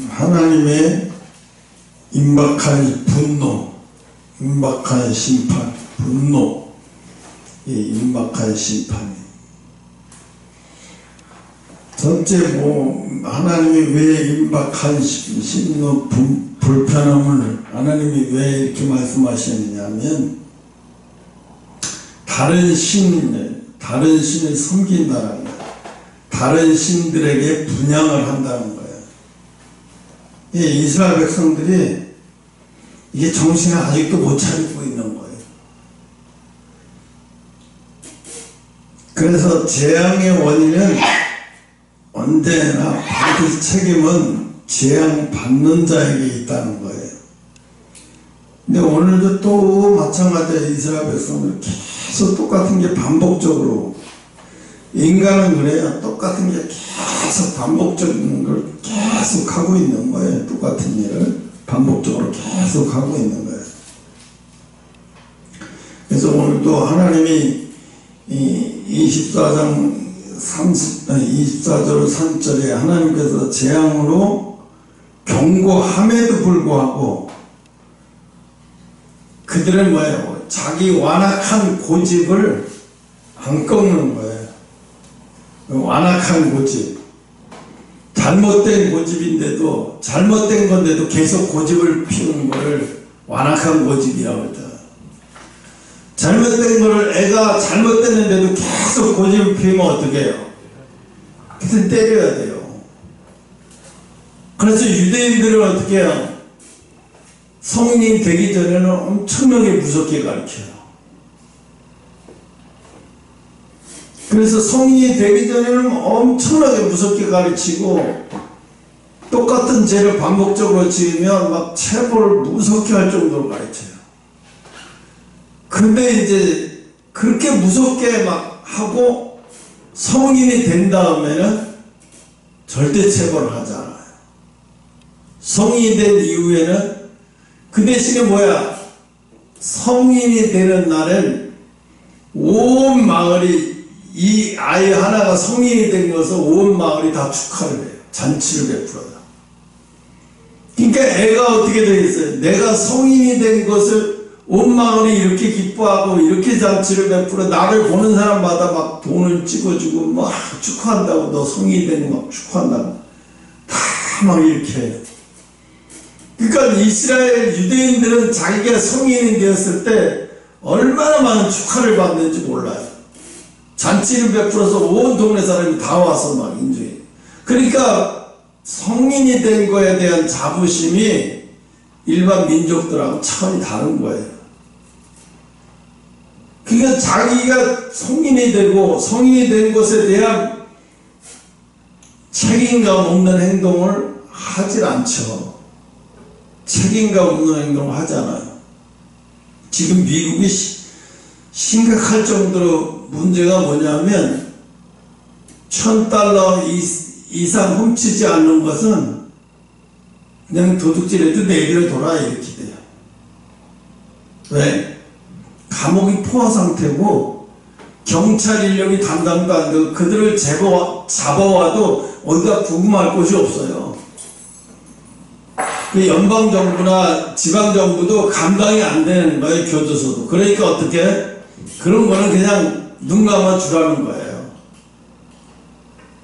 하나님의 임박한 분노, 임박한 심판, 분노, 임박한 심판이. 전체 하나님이 왜 임박한 심노, 불편함을 하나님이 왜 이렇게 말씀하셨느냐면, 다른 신을 섬긴다는 거예요. 다른 신들에게 분향을 한다는 거예요. 이스라엘 백성들이 이게 정신을 아직도 못 차리고 있는 거예요. 그래서 재앙의 원인은 언제나 반드시 책임은 재앙 받는 자에게 있다는 거예요. 근데 오늘도 또 마찬가지로 이스라엘 백성들 계속 똑같은 게 반복적으로, 인간은 그래요. 똑같은 게 계속 반복적인 걸 계속 하고 있는 거예요. 똑같은 일을 반복적으로 계속 하고 있는 거예요. 그래서 오늘도 하나님이 24절 3절에 하나님께서 재앙으로 경고함에도 불구하고 그들은 뭐예요? 자기 완악한 고집을 안 꺾는 거예요. 완악한 고집, 잘못된 고집인데도, 잘못된 건데도 계속 고집을 피우는 거를 완악한 고집이라고 했잖아. 잘못된 거를 애가 잘못됐는데도 계속 고집을 피우면 어떻게 해요? 그래서 때려야 돼요. 그래서 유대인들은 어떻게 해요? 성인이 되기 전에는 엄청나게 무섭게 가르쳐요. 그래서 성인이 되기 전에는 엄청나게 무섭게 가르치고, 똑같은 죄를 반복적으로 지으면 막 체벌을 무섭게 할 정도로 가르쳐요. 근데 이제 그렇게 무섭게 막 하고 성인이 된 다음에는 절대 체벌을 하지 않아요. 성인이 된 이후에는 그 대신에 뭐야? 성인이 되는 날엔 온 마을이, 이 아이 하나가 성인이 된 것을 온 마을이 다 축하를 해요. 잔치를 베풀어요. 그러니까 애가 어떻게 되겠어요? 내가 성인이 된 것을 온 마을이 이렇게 기뻐하고 이렇게 잔치를 베풀어, 나를 보는 사람마다 막 돈을 찍어주고 막 축하한다고, 너 성인이 된 거 막 축하한다고 다 막 이렇게 해요. 그러니까 이스라엘 유대인들은 자기가 성인이 되었을 때 얼마나 많은 축하를 받는지 몰라요. 잔치를 베풀어서 온 동네 사람이 다 와서 막 인정해. 그러니까 성인이 된 거에 대한 자부심이 일반 민족들하고 차원이 다른 거예요. 그러니까 자기가 성인이 되고 성인이 된 것에 대한 책임감 없는 행동을 하질 않죠. 책임감 없는 행동을 하잖아요. 지금 미국이 심각할 정도로 문제가 뭐냐면, $1,000 이상 훔치지 않는 것은 그냥 도둑질해도 내비를 돌아 이렇게 돼요. 왜? 감옥이 포화 상태고 경찰 인력이 담당도 안 되고 그들을 잡아와도 어디가 구금할 곳이 없어요. 그 연방정부나 지방정부도 감당이 안 되는 거예요. 교도소도. 그러니까 어떻게? 그런 거는 그냥 눈 감아 주라는 거예요.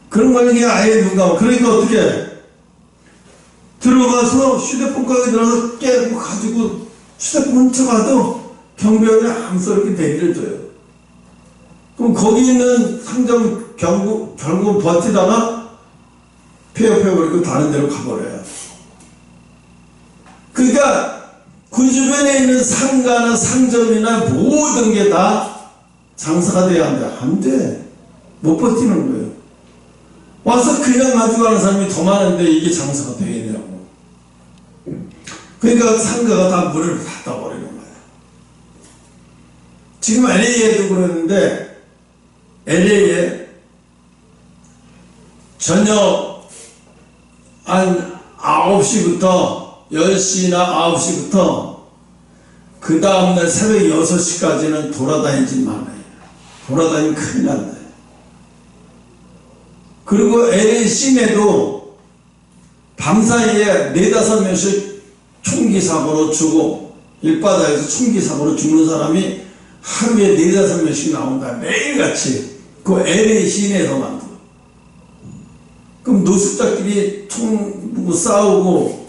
그런 거는 그냥 아예 눈 감아. 그러니까 어떻게? 들어가서 휴대폰 가게 들어가서 깨고 가지고 휴대폰 훔쳐가도 경비원이 암스럽게 대기를 줘요. 그럼 거기 있는 상점 결국 버티다가 폐업해버리고 다른 데로 가버려요. 그러니까 그 주변에 있는 상가나 상점이나 모든 게 다 장사가 돼야 한다. 안 돼. 못 버티는 거예요. 와서 그냥 가져가는 사람이 더 많은데 이게 장사가 되겠냐고. 그러니까 상가가 다 문을 닫아버리는 거예요. 지금 LA에도 그러는데, LA에 저녁 한 9시부터 10시나 9시부터 그 다음날 새벽 6시까지는 돌아다니지 말아요. 돌아다니면 큰일 난다. 그리고 LA 시내도 밤사이에 4~5명씩 총기 사고로 죽고 길바닥에서 총기 사고로 죽는 사람이 하루에 4~5명씩 나온다. 매일같이 그 LA 시내에서만. 그럼 노숙자끼리 총 싸우고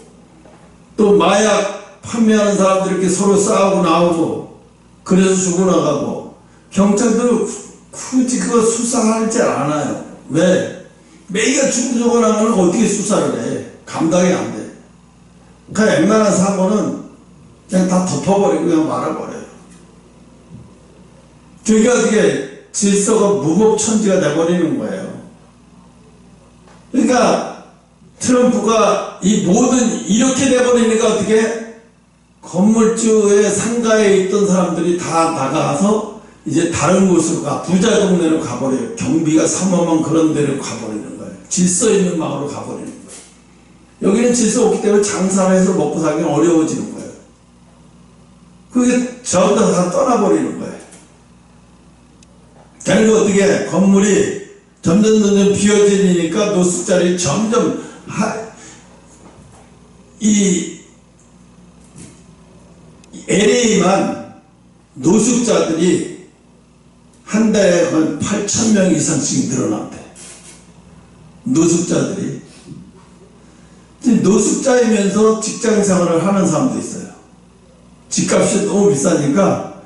또 마약 판매하는 사람들 이렇게 서로 싸우고 나오고 그래서 죽어나가고 경찰도 굳이 그거 수사하지 않아요. 왜? 매일 죽어나가는 걸 어떻게 수사를 해? 감당이 안 돼. 그러니까 웬만한 사고는 그냥 다 덮어버리고 그냥 말아버려요. 그러니까 어떻게 질서가 무법천지가 돼버리는 거예요. 그러니까 트럼프가 이 모든 이렇게 돼버리니까 어떻게 건물주의 상가에 있던 사람들이 다 나가서 이제 다른 곳으로 가, 부자 동네로 가버려요. 경비가 삼엄한 그런 데로 가버리는 거예요. 질서 있는 마을로 가버리는 거예요. 여기는 질서 없기 때문에 장사를 해서 먹고 살기는 어려워지는 거예요. 그게 전부 다 떠나버리는 거예요. 결국 어떻게 건물이 점점 비어지니까 노숙자들이 점점 이 LA만 노숙자들이 한 달에 한 8,000명 이상씩 늘어난대. 노숙자들이. 노숙자이면서 직장 생활을 하는 사람도 있어요. 집값이 너무 비싸니까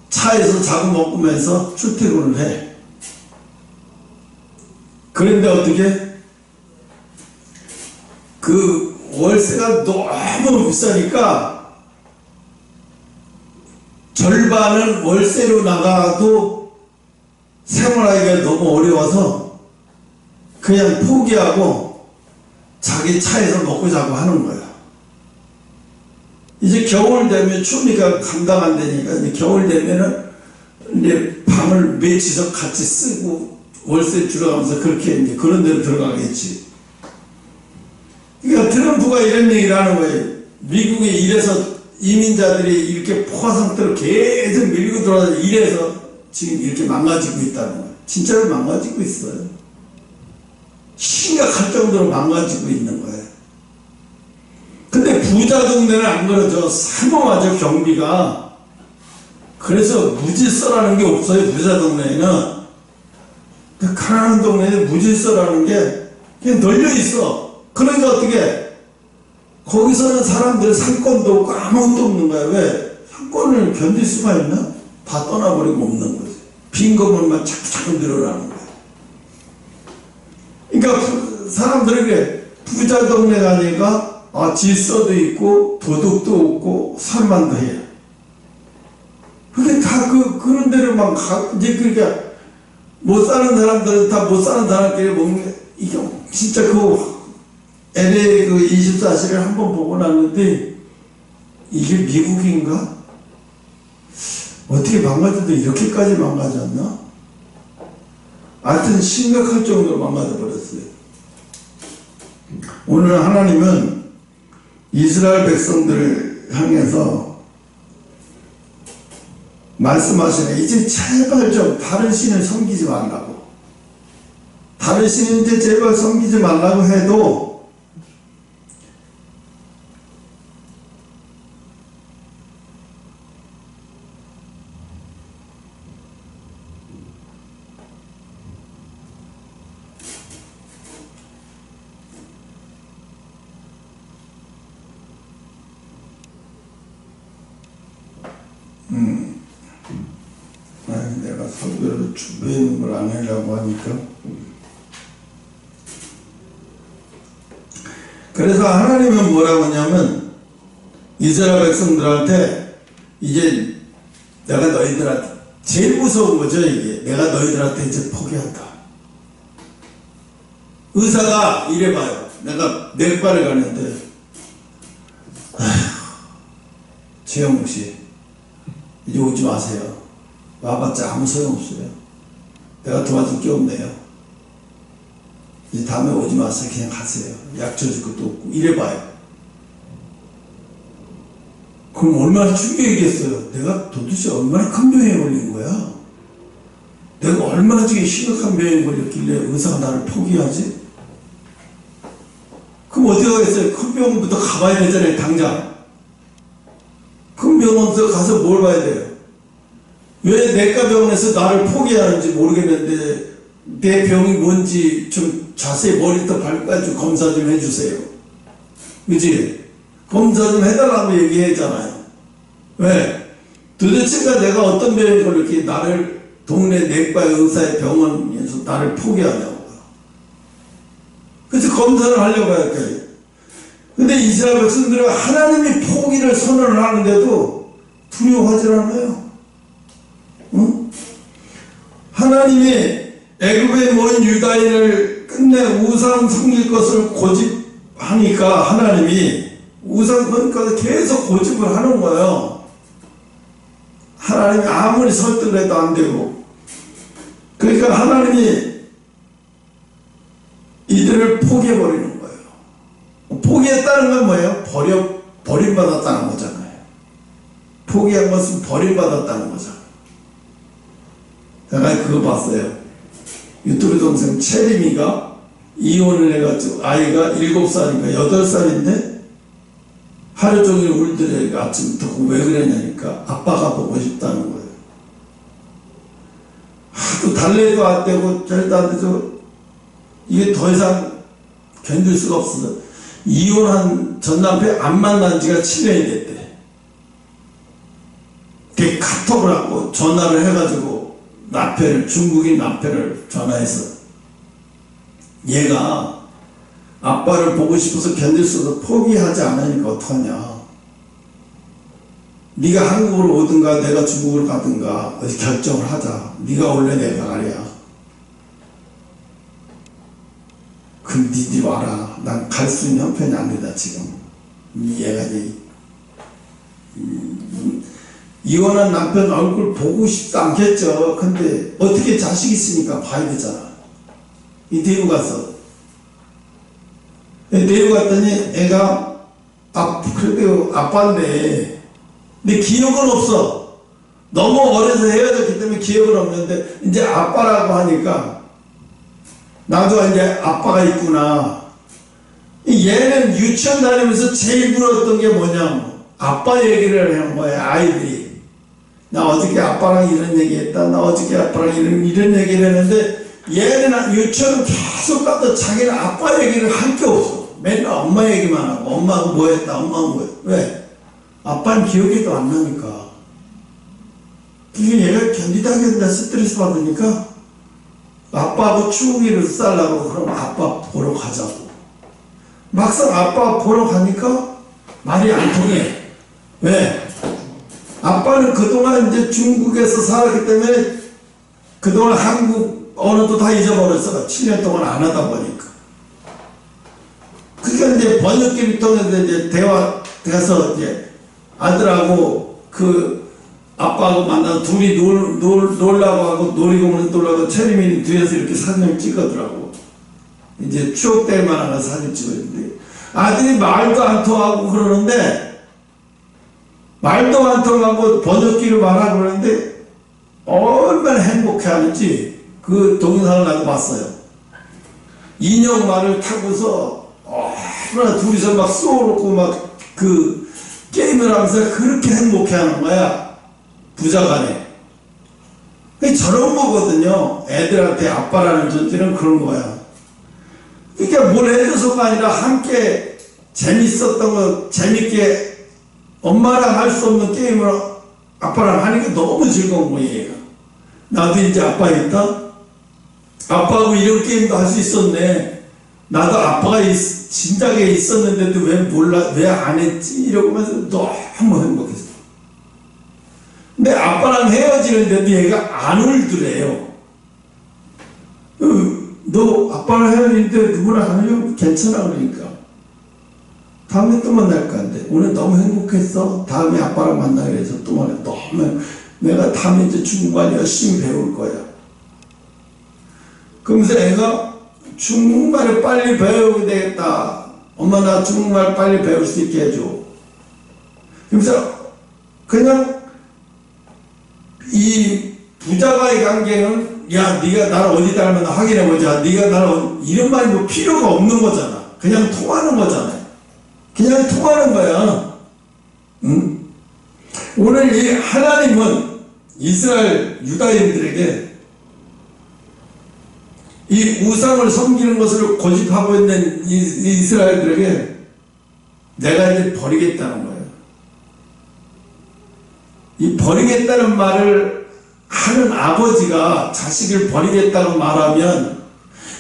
차에서 자고 먹으면서 출퇴근을 해. 그런데 어떻게? 그 월세가 너무 비싸니까 절반은 월세로 나가도 생활하기가 너무 어려워서 그냥 포기하고 자기 차에서 먹고 자고 하는 거야. 이제 겨울 되면 추우니까 감당 안 되니까 이제 겨울 되면은 이제 밤을 며칠씩 같이 쓰고 월세 줄여가면서 그렇게 이제 그런 데로 들어가겠지. 그러니까 트럼프가 이런 얘기를 하는 거예요. 미국에 이래서 이민자들이 이렇게 포화 상태로 계속 밀고 들어와서 이래서 지금 이렇게 망가지고 있다는 거예요. 진짜로 망가지고 있어요. 심각할 정도로 망가지고 있는 거예요. 근데 부자 동네는 안 그러죠. 삼엄하죠, 경비가. 그래서 무질서라는 게 없어요, 부자 동네에는. 가난한 동네에는 무질서라는 게 그냥 널려있어. 그러니까 어떻게 거기서는 사람들 상권도 없고 아무것도 없는 거야. 왜? 상권을 견딜 수가 있나? 다 떠나버리고 없는 거지. 빈 건물만 자꾸 늘어나는 거야. 그러니까 사람들에게 부자 동네 가니까 질서도 있고 도덕도 없고 살만도 해요. 그게 다 그런 데로 막 이제 그러니까 못 사는 사람들은 다 못 사는 사람끼리 먹는 게 이게 진짜 LA 24시를 한번 보고 났는데 이게 미국인가? 어떻게 망가져도 이렇게까지 망가졌나? 하여튼 심각할 정도로 망가져 버렸어요. 오늘 하나님은 이스라엘 백성들을 향해서 말씀하시네. 이제 제발 좀 다른 신을 섬기지 말라고. 다른 신을 이제 제발 섬기지 말라고 해도 내가 설교를 준비해 있는 걸 안 하려고 하니까. 그래서 하나님은 뭐라고 하냐면 이스라엘 백성들한테 이제 내가 너희들한테 제일 무서운 거죠. 이게 내가 너희들한테 이제 포기한다. 의사가 이래봐요. 내가 뇌과를 가는데 최영욱씨 이제 오지 마세요. 와봤자 아무 소용없어요. 내가 도와줄 게 없네요. 이제 다음에 오지 마세요. 그냥 가세요. 약 줘줄 것도 없고. 이래봐요. 그럼 얼마나 충격이겠어요. 내가 도대체 얼마나 큰 병에 걸린 거야? 내가 얼마나 지금 심각한 병에 걸렸길래 의사가 나를 포기하지? 그럼 어떻게 하겠어요? 큰 병원부터 가봐야 되잖아요, 당장. 큰 병원부터 가서 뭘 봐야 돼요? 왜 내과 병원에서 나를 포기하는지 모르겠는데 내 병이 뭔지 좀 자세히 머리부터 발끝까지 좀 검사 좀 해주세요. 그치? 검사 좀 해달라고 얘기했잖아요. 왜? 도대체가 내가 어떤 병이 그렇게 나를 동네 내과 의사의 병원에서 나를 포기하냐고. 그래서 검사를 하려고 할 거예요. 근데 이스라엘 백성들은 하나님이 포기를 선언을 하는데도 두려워하지 않아요. 응? 하나님이 애굽에 모인 유다인을 끝내 우상 섬길 것을 고집하니까 하나님이 우상 섬길 것을 계속 고집을 하는 거예요. 하나님이 아무리 설득을 해도 안 되고. 그러니까 하나님이 이들을 포기해버리는 거예요. 포기했다는 건 뭐예요? 버림받았다는 거잖아요. 포기한 것은 버림받았다는 거잖아요. 제가 그거 봤어요. 유튜브 동생 채림이가 이혼을 해가지고 아이가 7살인가 8살인데 하루 종일 울더래. 아침부터 왜 그랬냐니까 아빠가 보고 싶다는 거예요. 하도 달래도 안 되고 절도 안 되죠. 이게 더 이상 견딜 수가 없어서 이혼한 전 남편 안 만난 지가 7년이 됐대. 걔 카톡을 하고 전화를 해가지고 남편을, 중국인 남편을 전화해서 얘가 아빠를 보고 싶어서 견딜 수 없어서 포기하지 않으니까 어떡하냐. 네가 한국으로 오든가 내가 중국으로 가든가 어디 결정을 하자. 네가 올래 내가 가랴. 그럼 니들 와라. 난 갈 수 있는 형편이 아니다 지금. 얘가 이혼한 남편 얼굴 보고 싶지 않겠죠. 근데 어떻게 자식 있으니까 봐야 되잖아. 이 데리고 가서 데리고 갔더니 애가 그래도 아빠인데 근데 기억은 없어. 너무 어려서 헤어졌기 때문에 기억은 없는데 이제 아빠라고 하니까 나도 이제 아빠가 있구나. 얘는 유치원 다니면서 제일 부러웠던 게 뭐냐, 아빠 얘기를 하는 거야. 아이들이 나 어저께 아빠랑 이런 얘기했다, 나 어저께 아빠랑 이런 얘기를 했는데 얘는 유치원 계속 가도 자기는 아빠 얘기를 할 게 없어. 맨날 엄마 얘기만 하고 엄마가 뭐 했다, 엄마가 뭐 했다. 왜? 아빠는 기억이도 안 나니까. 그게 얘가 견디다 스트레스 받으니까 아빠하고 추억을 쌓으려고 그럼 아빠 보러 가자고. 막상 아빠 보러 가니까 말이 안 통해. 왜? 아빠는 그동안 이제 중국에서 살았기 때문에 그동안 한국 언어도 다 잊어버렸어. 7년 동안 안 하다 보니까. 그러니까 이제 번역기를 통해서 이제 대화돼서 이제 아들하고 그 아빠하고 만나서 둘이 놀라고 하고 놀이공원 놀라고 채림이 뒤에서 이렇게 사진을 찍었더라고. 이제 추억될 만한 사진 찍었는데 아들이 말도 안 통하고 그러는데 말도 안 통하고 번역기를 말하고 그러는데 얼마나 행복해하는지 그 동영상을 나도 봤어요. 인형말을 타고서 얼마나 둘이서 막 쏘놓고 막 그 게임을 하면서 그렇게 행복해하는 거야. 부자간에. 저런 거거든요. 애들한테 아빠라는 존재는 그런 거야. 그러니까 뭘 해줘서가 아니라 함께 재밌었던 거, 재밌게 엄마랑 할 수 없는 게임을 아빠랑 하니까 너무 즐거운 거예요, 얘가. 나도 이제 아빠 있다? 아빠하고 이런 게임도 할 수 있었네. 나도 아빠가 진작에 있었는데도 왜 몰라, 왜 안 했지? 이러면서 너무 행복했어. 근데 아빠랑 헤어지는데도 얘가 안 울더래요. 너 아빠랑 헤어지는데 누구랑 하면 괜찮아 그러니까. 다음에 또 만날 건데 오늘 너무 행복했어. 다음에 아빠랑 만나기로 해서 또 만나. 너무 내가 다음에 이제 중국말 열심히 배울 거야. 그러면서 애가 중국말을 빨리 배우게 되겠다. 엄마 나 중국말 빨리 배울 수 있게 해줘. 그러면서 그냥 이 부자와의 관계는 야 네가 나를 어디 닮았나 확인해보자. 네가 나를 이런 말이 뭐 필요가 없는 거잖아. 그냥 통하는 거잖아요. 그냥 통하는 거야. 응? 오늘 이 하나님은 이스라엘 유다인들에게 이 우상을 섬기는 것을 고집하고 있는 이스라엘들에게 내가 이제 버리겠다는 거예요. 이 버리겠다는 말을 하는 아버지가 자식을 버리겠다고 말하면,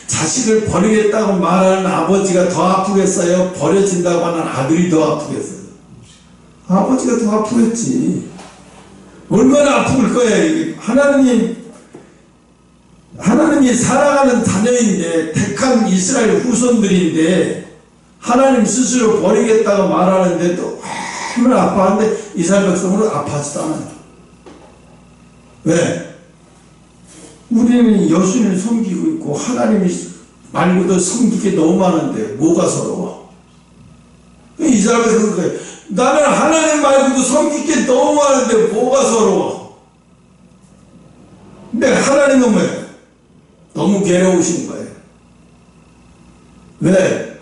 자식을 버리겠다고 말하는 아버지가 더 아프겠어요? 버려진다고 하는 아들이 더 아프겠어요? 아버지가 더 아프겠지. 얼마나 아플 거야. 이게 하나님이 사랑하는 자녀인데, 택한 이스라엘 후손들인데 하나님 스스로 버리겠다고 말하는데도 얼마나 아파하는데 이스라엘 백성은 아파하지도 않아요. 왜? 우리는 여신을 섬기고 있고 하나님이 말고도 섬기게 너무 많은데 뭐가 서러워? 이스라엘 백성은 그래. 나는 하나님 말고도 섬길 게 너무 많은데 뭐가 서러워? 근데 하나님은 왜? 너무 괴로우신 거예요. 왜?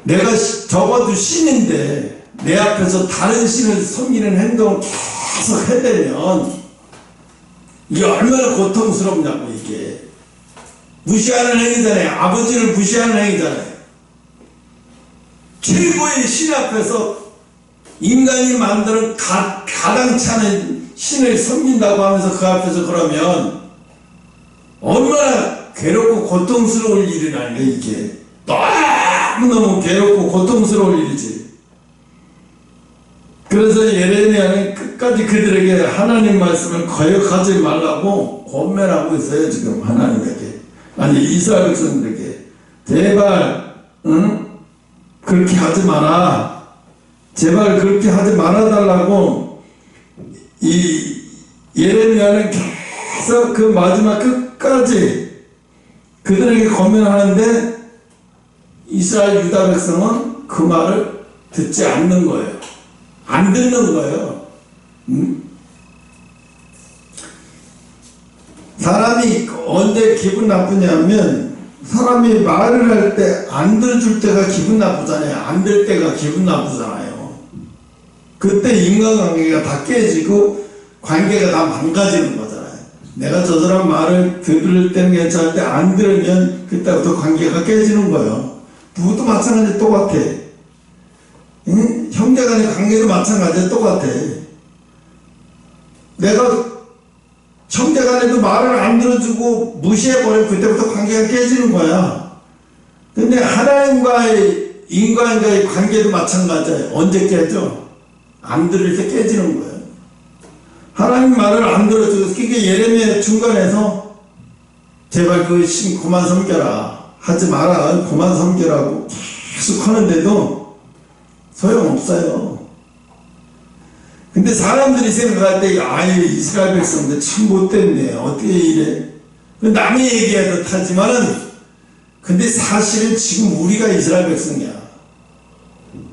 내가 적어도 신인데 내 앞에서 다른 신을 섬기는 행동을 계속 해대면 이게 얼마나 고통스럽냐고. 이게 무시하는 행위잖아요. 아버지를 무시하는 행위잖아요. 최고의 신 앞에서 인간이 만드는 가당치 않은 신을 섬긴다고 하면서 그 앞에서 그러면 얼마나 괴롭고 고통스러울 일이라는 거야. 이게 너무너무 괴롭고 고통스러울 일이지. 그래서 예레미야는 끝까지 그들에게 하나님 말씀을 거역하지 말라고 권면하고 있어요. 지금 하나님에게, 아니 이스라엘 백성들에게 제발 그렇게 하지 마라, 제발 그렇게 하지 말아달라고 이 예레미야는 계속 그 마지막 끝까지 그들에게 권면하는데 이스라엘 유다 백성은 그 말을 듣지 않는 거예요. 안 듣는 거예요. 사람이 언제 기분 나쁘냐면 사람이 말을 할 때 안 들어줄 때가 기분 나쁘잖아요. 안 들 때가 기분 나쁘잖아요. 그때 인간관계가 다 깨지고 관계가 다 망가지는 거잖아요. 내가 저 사람 말을 들을 때는 괜찮은데 안 들으면 그때부터 관계가 깨지는 거예요. 누구도 마찬가지 똑같아. 응? 형제간의 관계도 마찬가지야. 똑같아. 내가 형제간에도 말을 안 들어주고 무시해버리면 그때부터 관계가 깨지는 거야. 근데 하나님과의 인간과의 관계도 마찬가지야. 언제 깨져? 안 들을 때 깨지는 거야. 하나님 말을 안 들어주고, 그게 예레미야 중간에서 제발 그 신 그만 섬겨라, 하지 마라, 그만 섬겨라고 계속 하는데도 소용없어요. 근데 사람들이 생각할 때 아유 이스라엘 백성들 참 못됐네, 어떻게 이래, 남의 얘기해도 타지만은 근데 사실은 지금 우리가 이스라엘 백성이야.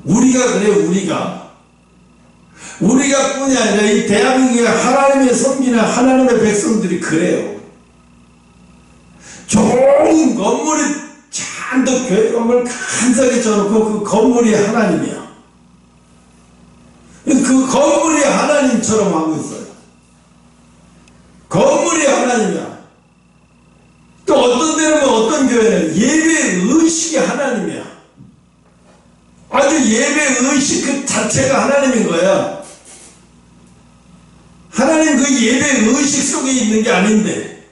우리가 그래. 우리가 뿐이 아니라 이 대한민국의 하나님의 섬기는 하나님의 백성들이 그래요. 좋은 건물이 잔뜩 교회 건물 간사하게 쳐놓고 그 건물이 하나님이야. 그 건물이 하나님처럼 하고 있어요. 건물이 하나님이야. 또 어떤 데는 어떤 교회는 예배 의식이 하나님이야. 아주 예배 의식 그 자체가 하나님인 거야. 하나님 그 예배 의식 속에 있는 게 아닌데,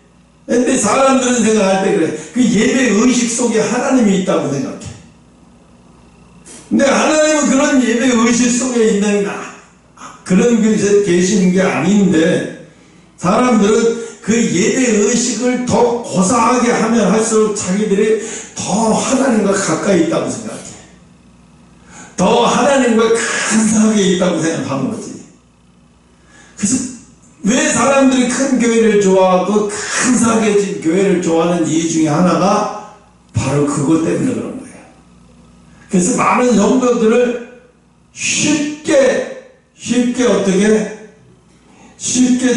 근데 사람들은 생각할 때 그래. 그 예배 의식 속에 하나님이 있다고 생각해. 근데 하나님은 그런 예배 의식 속에 있는 그런 곳에 계시는 게 아닌데, 사람들은 그 예배 의식을 더 고상하게 하면 할수록 자기들이 더 하나님과 가까이 있다고 생각해. 더 하나님과 간사하게 있다고 생각하는 거지. 그래서 왜 사람들이 큰 교회를 좋아하고 간사하게 진 교회를 좋아하는 이유 중에 하나가 바로 그것 때문에 그런 거예요. 그래서 많은 성도들을 쉽게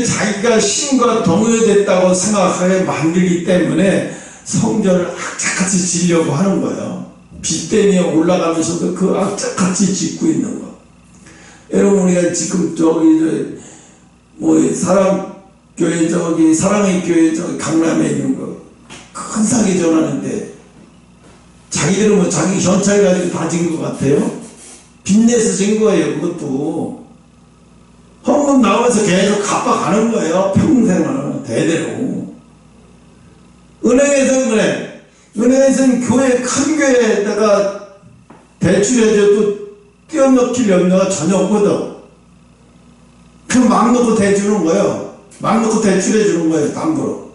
자기가 신과 동요됐다고 생각하게 만들기 때문에 성전을 악착같이 지려고 하는 거예요. 빚대니에 올라가면서도 그 악착같이 짓고 있는 거. 여러분, 우리가 지금 저기 뭐 사랑교회 저기 사랑의 교회 저기 강남에 있는 거 큰 사기 전하는데 자기들은 뭐 자기 현찰 가지고 다 진 것 같아요. 빚내서 진 거예요. 그것도 헌금 나오면서 계속 갚아가는 거예요. 평생을 대대로. 은행에서는 그래. 은행에서는 교회 큰 교회에다가 대출해줘도 띄어넣길 염려가 전혀 없거든. 그냥 막 넣고 대주는 거예요. 막 넣고 대출해주는 거예요. 담보로.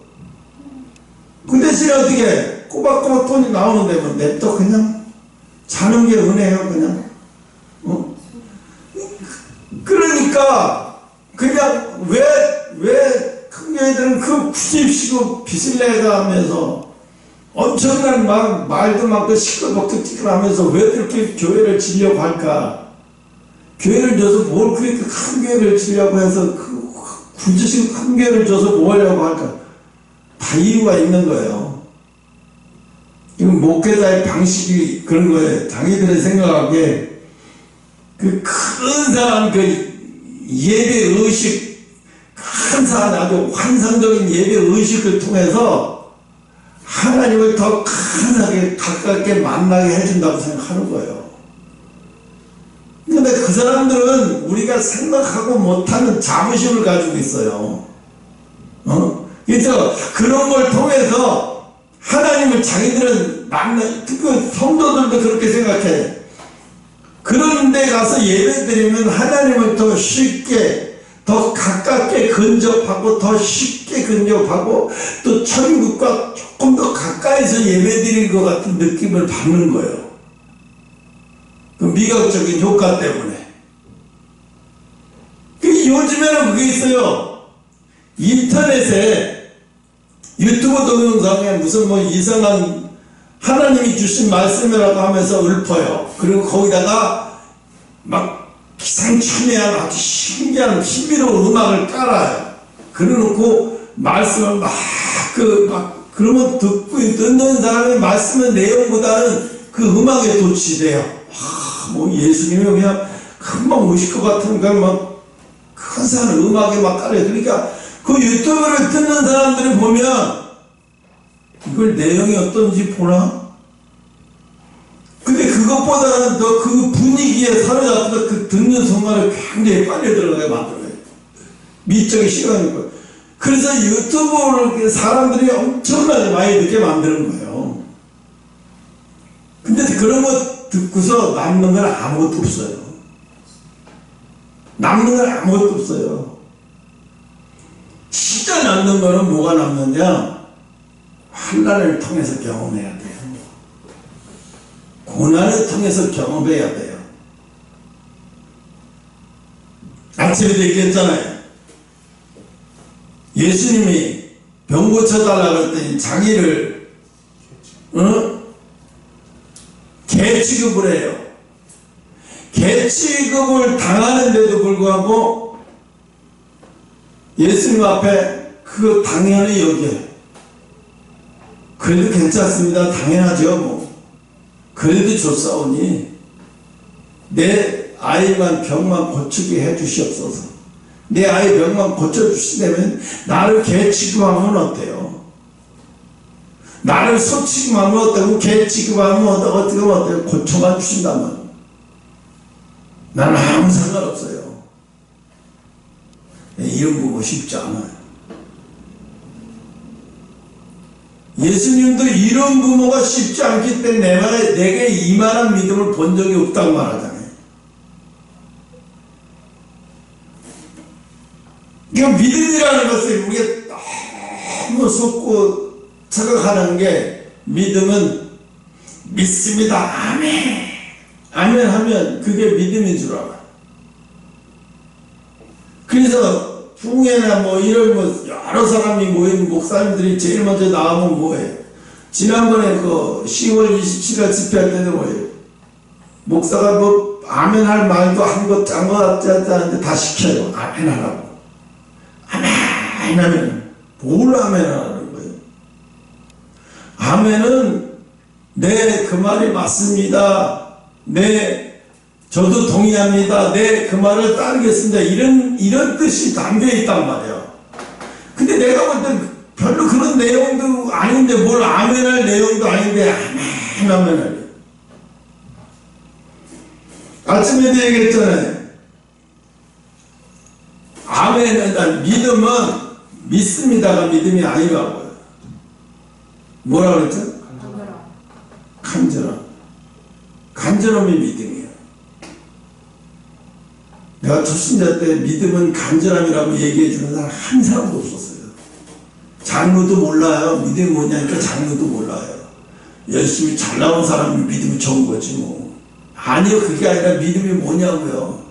그 대신에 어떻게 꼬박꼬박 돈이 나오는데 뭐 냅둬 그냥 자는 게 은혜예요. 그냥. 그러니까 그냥 왜 큰 교회들은 그 굳이 빚을 내가 하면서 엄청난 막 말도 많고 시끌벅적하면서 왜 그렇게 교회를 지려고 할까? 교회를 줘서 뭘 그렇게 큰 교회를 지려고 해서 굳이 큰 교회를 줘서 뭐 하려고 할까? 다 이유가 있는 거예요. 이건 목회자의 방식이 그런 거예요. 자기들이 생각하기에 그 큰 사람 그 예배 의식, 큰 사람 아주 환상적인 예배 의식을 통해서 하나님을 더 강하게 가깝게 만나게 해준다고 생각하는 거예요. 근데 그 사람들은 우리가 생각하고 못하는 자부심을 가지고 있어요. 그래서 그런 걸 통해서 하나님을 자기들은 특히 성도들도 그렇게 생각해. 그런 데 가서 예배 드리면 하나님을 더 쉽게, 더 가깝게 근접하고, 더 쉽게 근접하고, 또 천국과 조금 더 가까이서 예배 드릴 것 같은 느낌을 받는 거예요. 그 미각적인 효과 때문에. 요즘에는 그게 있어요. 인터넷에 유튜브 동영상에 무슨 뭐 이상한 하나님이 주신 말씀이라고 하면서 읊어요. 그리고 거기다가 막 기상천외한 아주 신기한 신비로운 음악을 깔아요. 그래놓고 말씀을 그러면 듣는 사람의 말씀의 내용보다는 그 음악에 도취돼요. 뭐 예수님이 그냥 금방 오실 것 같으니까 막 큰산 음악에 막 깔아요. 그러니까 그 유튜브를 듣는 사람들이 보면 이걸 내용이 어떤지 보나? 근데 그것보다는 더 그 분위기에 사로잡혀서 그 듣는 순간에 굉장히 빨리 들어가게 만들어요. 미적인 시간이고. 그래서 유튜브를 사람들이 엄청나게 많이 듣게 만드는 거예요. 근데 그런 거 듣고서 남는 건 아무것도 없어요. 남는 건 아무것도 없어요. 진짜 남는 거는 뭐가 남느냐? 환난을 통해서 경험해야 돼요. 고난을 통해서 경험해야 돼요. 아침에도 얘기했잖아요. 예수님이 병 고쳐달라고 했더니 자기를 개 취급을 해요. 개 취급을 당하는데도 불구하고 예수님 앞에 그거 당연히 여겨요. 그래도 괜찮습니다. 당연하죠. 뭐. 그래도 좋사오니 내 아이만 병만 고치게 해주시옵소서. 내 아이 병만 고쳐주시려면 나를 개 취급하면 어때요? 나를 소 취급하면 어때요? 개 취급하면 어때요? 고쳐만 주신다면 나는 아무 상관없어요. 이런 부분 쉽지 않아요. 예수님도 이런 부모가 쉽지 않기 때문에 내게 이만한 믿음을 본 적이 없다고 말하잖아요. 그러니까 믿음이라는 것을 우리가 너무 속고 생각하는 게 믿음은 믿습니다. 아멘. 아멘 하면 그게 믿음인 줄 알아. 그래서 부흥회나 뭐 이런 여러 사람이 모인 목사님들이 제일 먼저 나오면 뭐예요? 지난번에 그 10월 27일 집회할 때도 뭐예요? 목사가 뭐 아멘 할 말도 한 것 짠 것 같지 않는데 다 시켜요. 아멘 하라고. 아멘 하면 뭘 아멘 하라는 거예요? 아멘은 네, 그 말이 맞습니다. 네, 저도 동의합니다. 네, 그 말을 따르겠습니다. 이런 뜻이 담겨 있단 말이야. 근데 내가 볼 때 별로 그런 내용도 아닌데, 뭘 아멘할 내용도 아닌데, 아멘하래. 아침에도 얘기했잖아요. 아멘은, 믿음은 믿습니다가 믿음이 아니라고요. 뭐라 그랬죠? 간절함. 간절함이 믿음이에요. 내가 초신자 때 믿음은 간절함이라고 얘기해 주는 사람 한 사람도 없었어요. 장로도 몰라요. 믿음이 뭐냐니까 장로도 몰라요. 열심히 잘 나온 사람이 믿음이 좋은 거지 뭐. 아니요, 그게 아니라 믿음이 뭐냐고요.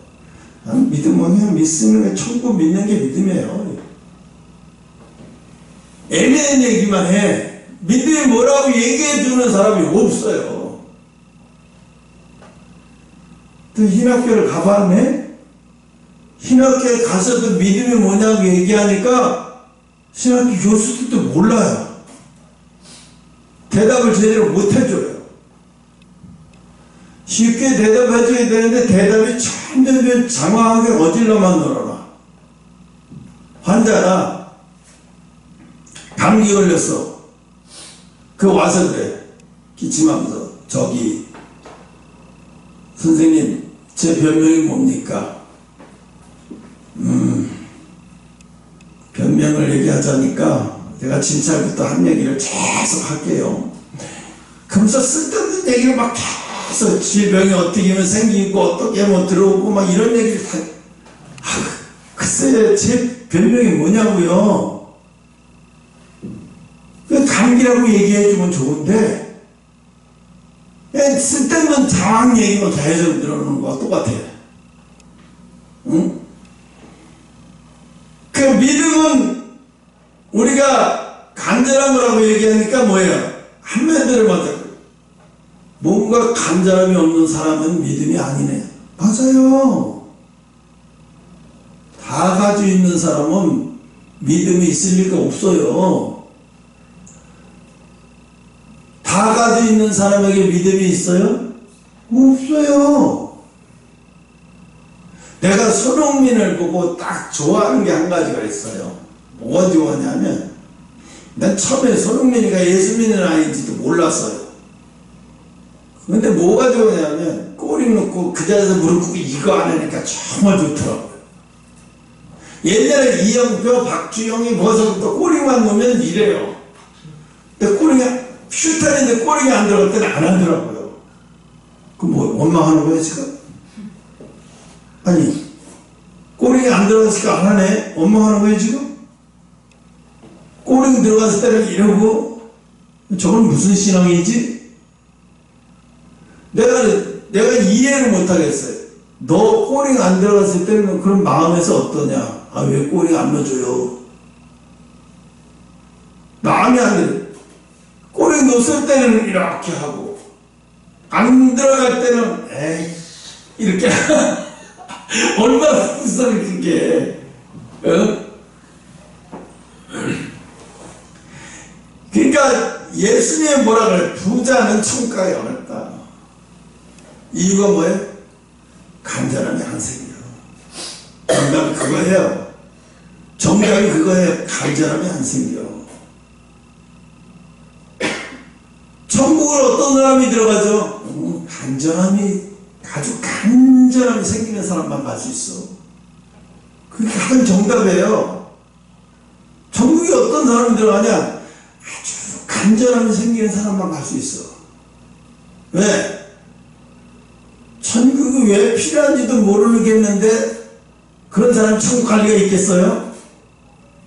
믿음 뭐냐? 믿으면 천국 믿는 게 믿음이에요. 애매한 얘기만 해. 믿음이 뭐라고 얘기해 주는 사람이 없어요. 또 신학교를 가봤네? 신학교에 가서도 믿음이 뭐냐고 얘기하니까 신학교 교수들도 몰라요. 대답을 제대로 못 해줘요. 쉽게 대답해줘야 되는데 대답이 천재면 장황하게 어질러만 놀아라. 환자나 감기 걸렸어. 그 와서 그래. 기침하면서 저기 선생님 제 변명이 뭡니까? 변명을 얘기하자니까 내가 진찰부터 한 얘기를 계속 할게요. 그러면서 쓸데없는 얘기를 막 계속 질병이 어떻게 하면 생기고 어떻게 하면 들어오고 막 이런 얘기를 다 글쎄 제 변명이 뭐냐고요. 감기라고 얘기해주면 좋은데 쓸데없는 장황 얘기만 계속 들어오는 거와 똑같아. 응? 그 믿음은 우리가 간절한 거라고 얘기하니까 뭐예요? 한마디로 맞아. 뭔가 간절함이 없는 사람은 믿음이 아니네. 맞아요. 다 가지고 있는 사람은 믿음이 있을 리가 없어요. 다 가지고 있는 사람에게 믿음이 있어요? 없어요. 내가 손흥민을 보고 딱 좋아하는 게 한 가지가 있어요. 뭐가 좋아하냐면 난 처음에 손흥민이가 예수 믿는 아이인지도 몰랐어요. 근데 뭐가 좋으냐면 골이 넣고 그 자리에서 무릎 꿇고 이거 안 하니까 정말 좋더라고요. 옛날에 이영표, 박주영이 벌써부터 골이만 넣으면 이래요. 근데 골이 슈타인데 골이 안 들어갈 때는 안 하더라고요. 그럼 뭐 원망하는 거예요 지금? 아니 골이 안 들어갔으니까 안 하네? 원망하는 거예요 지금? 골이 들어갔을 때는 이러고 저건 무슨 신앙이지? 내가 이해를 못하겠어요. 너 골이 안 들어갔을 때는 그런 마음에서 어떠냐? 아, 왜 골이 안 넣어줘요? 마음이 안 들어. 골이 넣었을 때는 이렇게 하고 안 들어갈 때는 에이 이렇게 얼마나 불쌍해 그게. 어? 그러니까 예수님이 뭐라 그래? 부자는 천국 가기 어렵다. 이유가 뭐예요? 간절함이 안 생겨. 정답이 그거예요. 정답이 그거예요. 간절함이 안 생겨. 천국을 어떤 사람이 들어가죠? 아주 간절함이 생기는 사람만 갈 수 있어. 그게 가장 정답이에요. 천국에 어떤 사람이 들어가냐? 아주 간절함이 생기는 사람만 갈 수 있어. 왜? 천국이 왜 필요한지도 모르겠는데 그런 사람이 천국 갈 리가 있겠어요?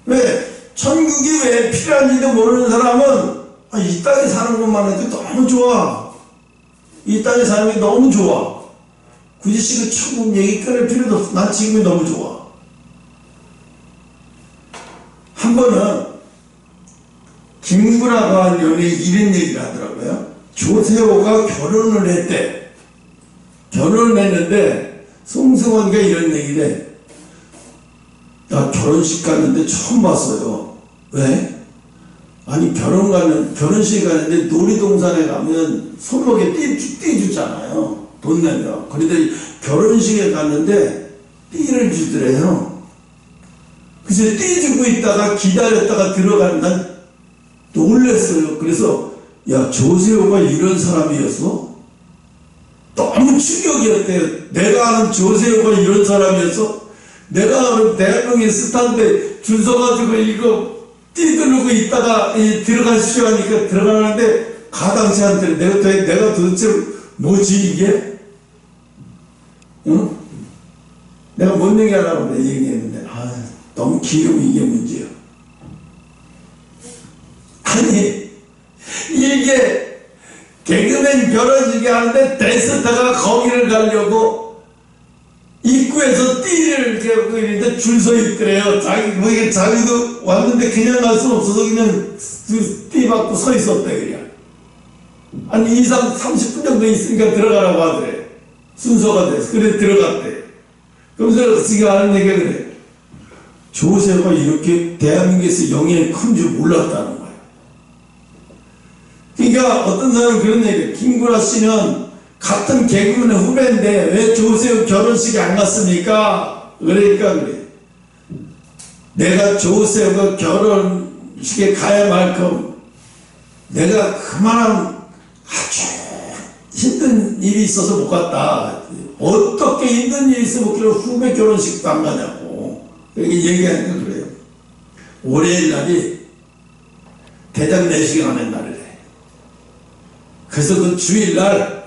왜? 천국이 왜 필요한지도 모르는 사람은 이 땅에 사는 것만 해도 너무 좋아. 이 땅에 사는 게 너무 좋아. 굳이 지금 천국 얘기 끊을 필요도 없어. 난 지금이 너무 좋아. 한 번은 김구라가 한 연예인 이런 얘기를 하더라고요. 조세호가 결혼을 했대. 결혼을 했는데 송승헌이가 이런 얘기를 해. 나 결혼식 갔는데 처음 봤어요. 왜? 아니 결혼식 가는데 놀이동산에 가면 손목에 띠 주잖아요. 돈 내면. 그런데 결혼식에 갔는데 띠를 주더래요. 그래서 띠 주고 있다가 기다렸다가 들어가는 난 놀랬어요. 그래서 야, 조세호가 이런 사람이었어? 너무 충격이었대요. 내가 아는 조세호가 이런 사람이었어? 내가 아는 대한민국의 스타인데 줄 서가지고 이거 띠 두르고 있다가 들어가시오 하니까 들어가는데 가당시한테 내가 도대체 뭐지 이게? 응? 내가 뭔 얘기 하려고 얘기했는데 너무 길으면 이게 문제야. 아니 이게 개그맨 결혼식에 하는데 데스타가 거기를 가려고 입구에서 띠를 이렇게 줄 서 있더래요. 자기도 왔는데 그냥 갈 수는 없어서 그냥 띠 받고 서 있었대. 그냥 한 30분 정도 있으니까 들어가라고 하더래. 순서가 돼서. 그래 들어갔대. 그러면서 지금 하는 얘기가 그래. 조세호가 이렇게 대한민국에서 영향이 큰 줄 몰랐다는 거예요. 그러니까 어떤 사람은 그런 얘기예요. 김구라 씨는 같은 개그맨의 후배인데 왜 조세호 결혼식에 안 갔습니까? 그러니까 그래. 내가 조세호 결혼식에 가야 말끔 내가 그만한 아주 힘든 일이 있어서 못 갔다. 어떻게 힘든 일이 있으면 후배 결혼식도 안 가냐고. 여기 얘기하니까 그래요. 월요일 날이 대장 내시경 하는 날이래. 그래서 그 주일날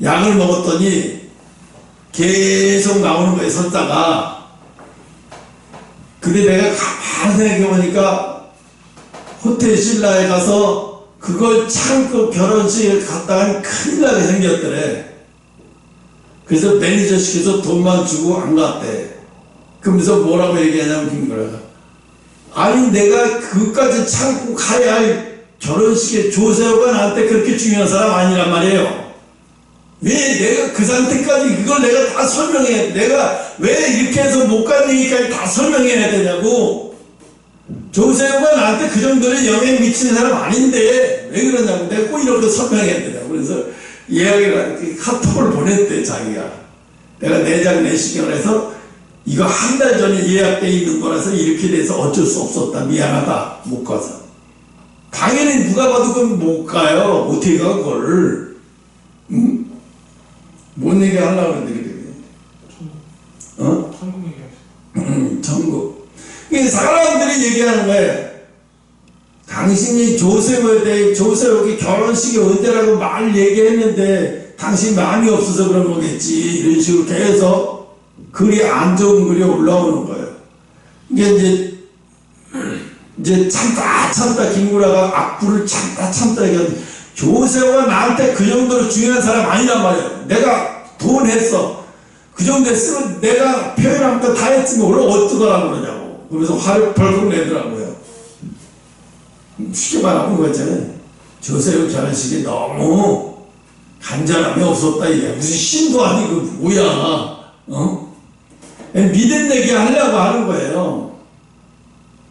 약을 먹었더니 계속 나오는 거예요, 섰다가. 근데 내가 가만히 생각해보니까 호텔 신라에 가서 그걸 참고 결혼식을 갔다가 큰일 나게 생겼더래. 그래서 매니저 시켜서 돈만 주고 안 갔대. 그러면서 뭐라고 얘기하냐면 김구라가 아니 내가 그것까지 참고 가야 할 결혼식에 조세호가 나한테 그렇게 중요한 사람 아니란 말이에요. 왜 내가 그 상태까지 그걸 내가 다 설명해. 내가 왜 이렇게 해서 못 간 얘기까지 다 설명해야 되냐고. 조세호가 나한테 그 정도로 영향 미치는 사람 아닌데 왜 그러냐고. 내가 꼭 이렇게 설명해야 되냐고. 그래서 이야기를 카톡을 보냈대. 자기가 내가 내장 내시경을 해서 이거 한 달 전에 예약돼 있는 거라서 이렇게 돼서 어쩔 수 없었다. 미안하다. 못 가서. 당연히 누가 봐도 그건 못 가요. 어떻게 가 그걸. 응? 뭔 얘기 하려고 그러는데 그래. 천국 얘기하시죠. 천국. 사람들이 얘기하는 거예요. 당신이 조세호에 대해 조세호가 결혼식이 언제라고 말 얘기했는데 당신 마음이 없어서 그런 거겠지. 이런 식으로 계속 글이 안 좋은 글이 올라오는 거예요. 이게 이제 참다 김구라가 악플을 참다 얘기하는데 조세호가 나한테 그 정도로 중요한 사람 아니란 말이에요. 내가 돈 했어. 그 정도 했으면 내가 표현한 거 다 했으면 원래 어떡하라고 그러냐고. 그러면서 화를 벌컥 내더라고요. 쉽게 말하면 그거잖아요. 조세호 결혼식이 너무 간절함이 없었다. 이게 무슨 신도 아니고 뭐야. 믿음 얘기 하려고 하는 거예요.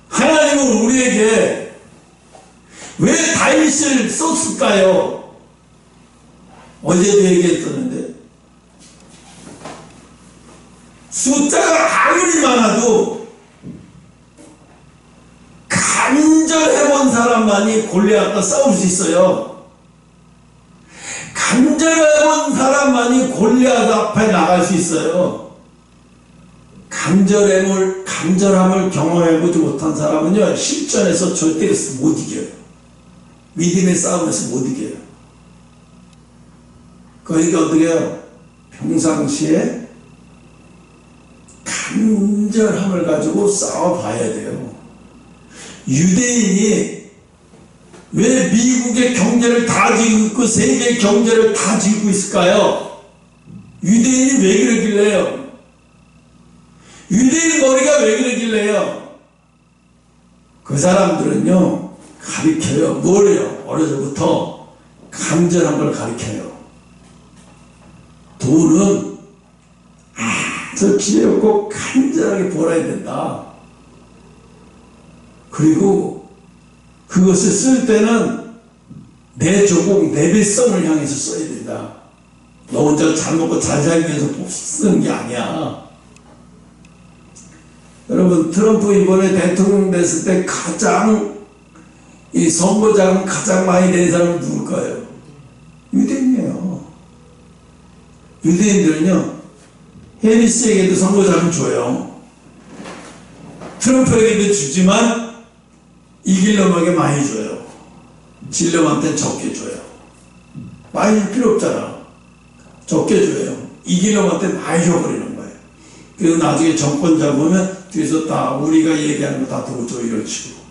하나님은 우리에게 왜 다윗을 썼을까요? 어제도 얘기했었는데 숫자가 아무리 많아도 간절해본 사람만이 골리앗과 싸울 수 있어요. 간절해본 사람만이 골리앗 앞에 나갈 수 있어요. 간절함을 경험해보지 못한 사람은요, 실전에서 절대 못 이겨요. 믿음의 싸움에서 못 이겨요. 그러니까 어떻게 해요? 평상시에 간절함을 가지고 싸워봐야 돼요. 유대인이 왜 미국의 경제를 다 쥐고 있고 세계 경제를 다 쥐고 있을까요? 유대인이 왜 그러길래요? 유대인 머리가 왜 그러길래요? 그 사람들은요, 가르쳐요. 뭐래요? 어려서부터 간절한 걸 가르쳐요. 돈은 아주 지혜롭고 간절하게 벌어야 된다. 그리고 그것을 쓸 때는 내 조국, 내 백성을 향해서 써야 된다. 너 혼자 잘 먹고 잘 살기 위해서 쓰는 게 아니야. 여러분, 트럼프 이번에 대통령 됐을 때 가장 이 선거자금 가장 많이 낸 사람은 누굴까요? 유대인이에요. 유대인들은요, 해리스에게도 선거자금 줘요. 트럼프에게도 주지만 이길 놈에게 많이 줘요. 질 놈한테는 적게 줘요. 많이 줄 필요 없잖아. 적게 줘요. 이길 놈한테 많이 줘버리는 거예요. 그리고 나중에 정권 잡으면 뒤에서 다 우리가 얘기하는 거 다 도저 이런 식으로.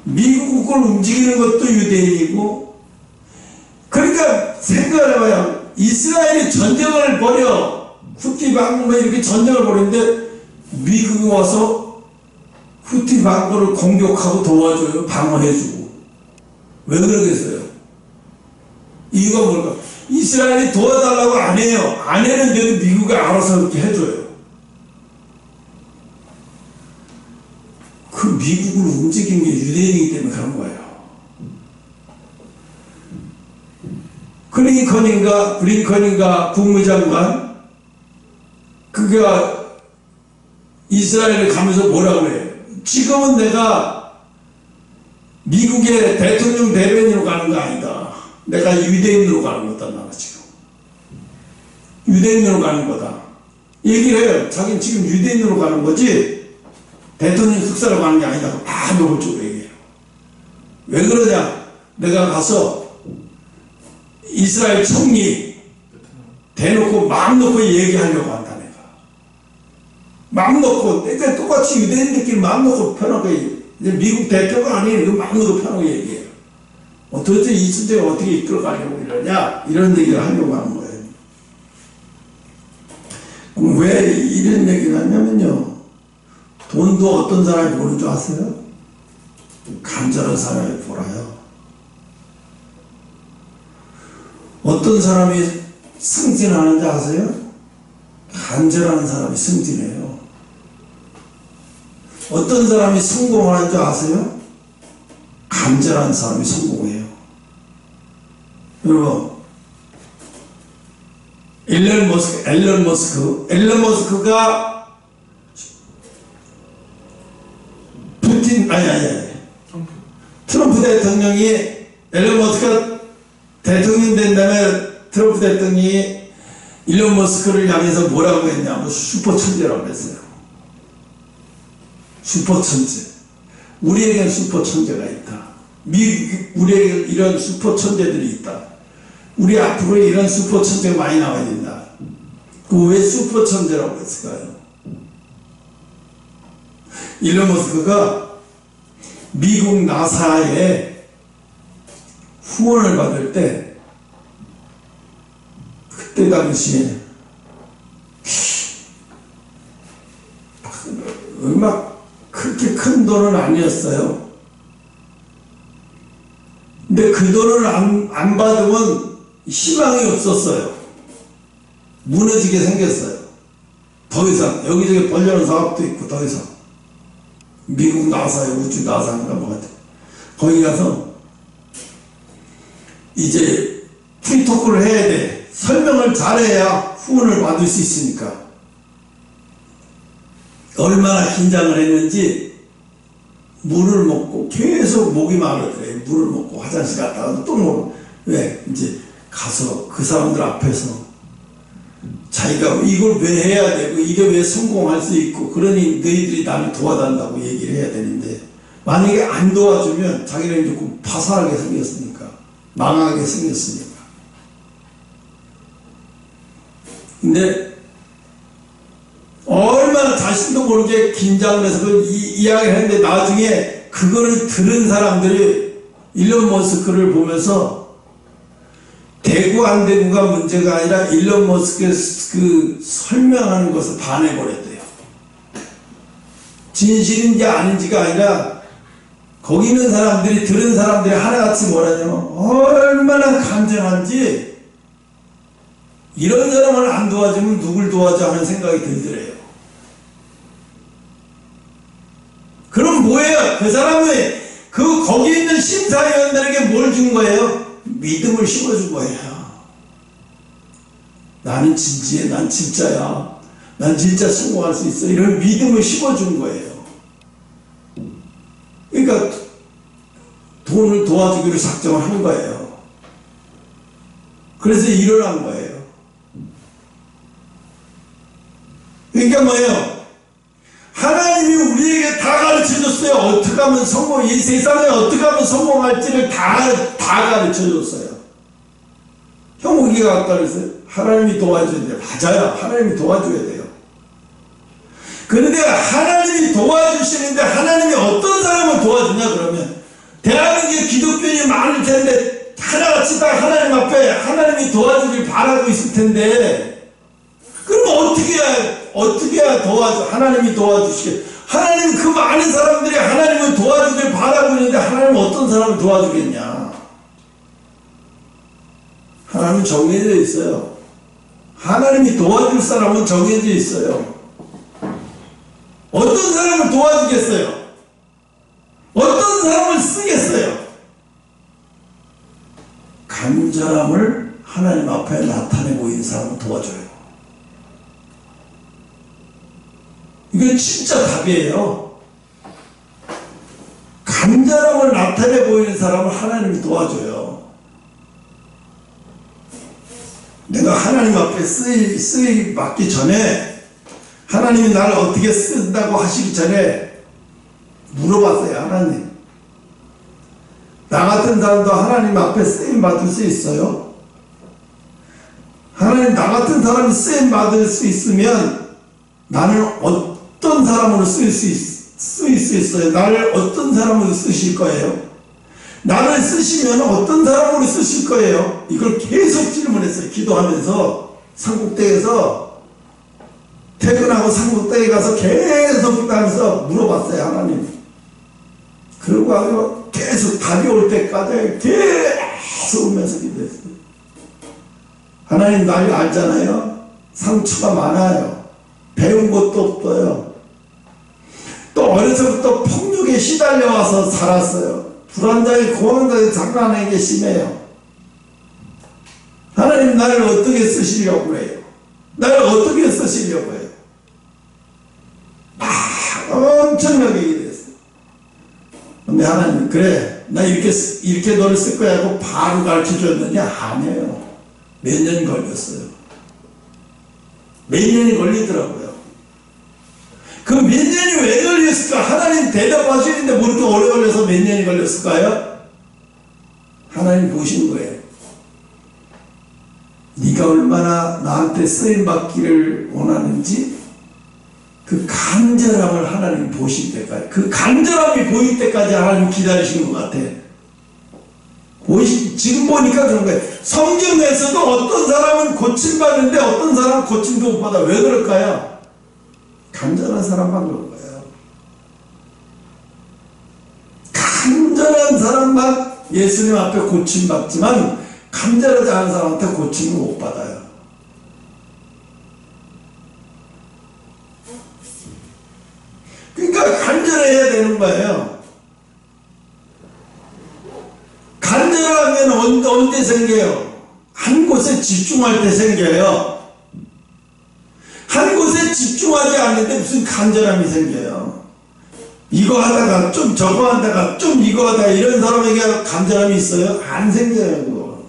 미국을 움직이는 것도 유대인이고, 그러니까 생각을 해봐요. 이스라엘이 전쟁을 벌여, 후티 반군 이렇게 전쟁을 벌이는데 미국이 와서 후티 반군을 공격하고 도와줘요. 방어해주고. 왜 그러겠어요? 이유가 뭘까? 이스라엘이 도와달라고 안 해요. 안 했는데도 미국이 알아서 그렇게 해줘요. 그 미국을 움직인 게 유대인이기 때문에 그런 거예요. 블링컨인가 국무장관, 그가 이스라엘에 가면서 뭐라고 해요? 지금은 내가 미국의 대통령 대변인으로 가는 거 아니다. 내가 유대인으로 가는 거다. 나가 지금 유대인으로 가는 거다 얘기를 해요. 자기는 지금 유대인으로 가는 거지 대통령 숙사로 가는 게 아니다고 다 노골적으로 얘기해요. 왜 그러냐? 내가 가서 이스라엘 총리 대놓고 마음 놓고 얘기하려고 한다. 내가 마음 놓고, 그러니까 똑같이 유대인들끼리 마음 놓고 편하게, 이제 미국 대표가 아니에요. 마음 놓고 편하게 얘기해요. 도대체 이 시대를 어떻게 이끌어가려고 이러냐, 이런 얘기를 하려고 하는 거예요. 그럼 왜 이런 얘기를 하냐면요, 돈도 어떤 사람이 보는 줄 아세요? 간절한 사람이 보라요. 어떤 사람이 승진하는지 아세요? 간절한 사람이 승진해요. 어떤 사람이 성공하는 줄 아세요? 간절한 사람이 성공해요. 여러분, 앨런 머스크가 트럼프 대통령이, 앨런 머스크가 대통령 된 다음에 트럼프 대통령이 일론 머스크를 향해서 뭐라고 했냐면 슈퍼천재라고 했어요. 슈퍼천재. 우리에겐 슈퍼천재가 있다. 우리에게 이런 슈퍼천재들이 있다. 우리 앞으로 이런 슈퍼천재가 많이 나와야 된다. 그 왜 슈퍼천재라고 했을까요? 일론 머스크가 미국 나사에 후원을 받을 때, 그때 당시에 막 그렇게 큰 돈은 아니었어요. 근데 그 돈을 안 받으면 희망이 없었어요. 무너지게 생겼어요. 더 이상 여기저기 벌려놓은 사업도 있고, 더 이상 미국 나사에, 우주 나사인가 뭐 같아, 거기 가서 이제 프리토크를 해야 돼. 설명을 잘해야 후원을 받을 수 있으니까. 얼마나 긴장을 했는지 물을 먹고 계속 목이 마르더래. 물을 먹고 화장실 갔다가 또 먹고. 왜? 이제 가서 그 사람들 앞에서 자기가 이걸 왜 해야 되고 이게 왜 성공할 수 있고, 그러니 너희들이 나를 도와달라고 얘기를 해야 되는데, 만약에 안 도와주면 자기는 조금 파산하게 생겼으니까, 망하게 생겼으니까. 근데 얼마나 자신도 모르게 긴장을 해서 그 이야기를 했는데, 나중에 그거를 들은 사람들이 일론 머스크를 보면서 대구 안 대구가 문제가 아니라 일론 머스크의 그 설명하는 것을 반해버렸대요. 진실인지 아닌지가 아니라 거기 있는 사람들이, 들은 사람들이 하나같이 뭐라냐면 얼마나 간절한지, 이런 사람을 안 도와주면 누굴 도와줘 하는 생각이 들더래요. 그럼 그럼 뭐예요? 그 사람은 거기 있는 심사위원들에게 뭘 준 거예요? 믿음을 심어준 거예요. 나는 진지해. 난 진짜야. 난 진짜 성공할 수 있어. 이런 믿음을 심어준 거예요. 그러니까 돈을 도와주기로 작정을 한 거예요. 그래서 일어난 거예요. 그러니까 뭐예요? 하나님이 우리에게 다 가르쳐줬어요. 어떻게 하면 이 세상에 어떻게 하면 성공할지를 다 가르쳐줬어요. 형욱이가 아까 그랬어요. 하나님이 도와줘야 돼요. 맞아요. 하나님이 도와줘야 돼요. 그런데 하나님이 도와주시는데 하나님이 어떤 사람을 도와주냐 그러면 대한민국에 기독교인이 많을 텐데 하나같이 다 하나님 앞에 하나님이 도와주길 바라고 있을 텐데 그럼 어떻게 해야 하나님이 도와주시게 하나님 그 많은 사람들이 하나님을 도와주길 바라고 있는데 하나님은 어떤 사람을 도와주겠냐. 하나님은 정해져 있어요. 하나님이 도와줄 사람은 정해져 있어요. 어떤 사람을 도와주겠어요? 어떤 사람을 쓰겠어요? 간절함을 하나님 앞에 나타내 보이는 사람을 도와줘요. 이게 진짜 답이에요. 간절함을 나타내 보이는 사람을 하나님이 도와줘요. 내가 하나님 앞에 쓰임 받기 전에 하나님이 나를 어떻게 쓴다고 하시기 전에 물어봤어요. 하나님, 나 같은 사람도 하나님 앞에 쓰임 받을 수 있어요? 하나님, 나 같은 사람이 쓰임 받을 수 있으면 나는 어떤 사람으로 쓰일 수 있어요? 나를 어떤 사람으로 쓰실 거예요? 나를 쓰시면 어떤 사람으로 쓰실 거예요? 이걸 계속 질문했어요. 기도하면서 삼국대에서 퇴근하고 삼국대에 가서 계속 기도하면서 물어봤어요. 하나님. 그러고 계속 답이 올 때까지 계속 오면서 기도했어요. 하나님, 날 알잖아요. 상처가 많아요. 배운 것도 없어요. 또 어려서부터 폭력에 시달려와서 살았어요. 불안장애, 공황장애 장난하는 게 심해요. 하나님, 나를 어떻게 쓰시려고 해요? 나를 어떻게 쓰시려고 해요? 엄청나게 얘기했어요. 근데 하나님, 그래, 나 이렇게 너를 쓸 거야 하고 바로 가르쳐 줬느냐? 아니에요. 몇 년 걸렸어요. 몇 년이 걸리더라고요. 그 몇 년이 왜 걸렸을까? 하나님 대답하시는데 뭐 이렇게 오래 걸려서 몇 년이 걸렸을까요? 하나님 보신 거예요. 네가 얼마나 나한테 쓰임받기를 원하는지 그 간절함을 하나님 보실 때까지, 그 간절함이 보일 때까지 하나님 기다리신 것 같아. 지금 보니까 그런 거예요. 성경에서도 어떤 사람은 고침받는데 어떤 사람은 고침도 못 받아. 왜 그럴까요? 간절한 사람만 그런 거예요. 간절한 사람만 예수님 앞에 고침받지만 간절하지 않은 사람한테 고침을 못 받아요. 그러니까 간절해야 되는 거예요. 간절하면 언제 생겨요? 한 곳에 집중할 때 생겨요. 한 곳에 집중하지 않는데 무슨 간절함이 생겨요? 이거 하다가 좀 저거 하다가 좀 이거 하다가 이런 사람에게 간절함이 있어요? 안 생겨요. 그거.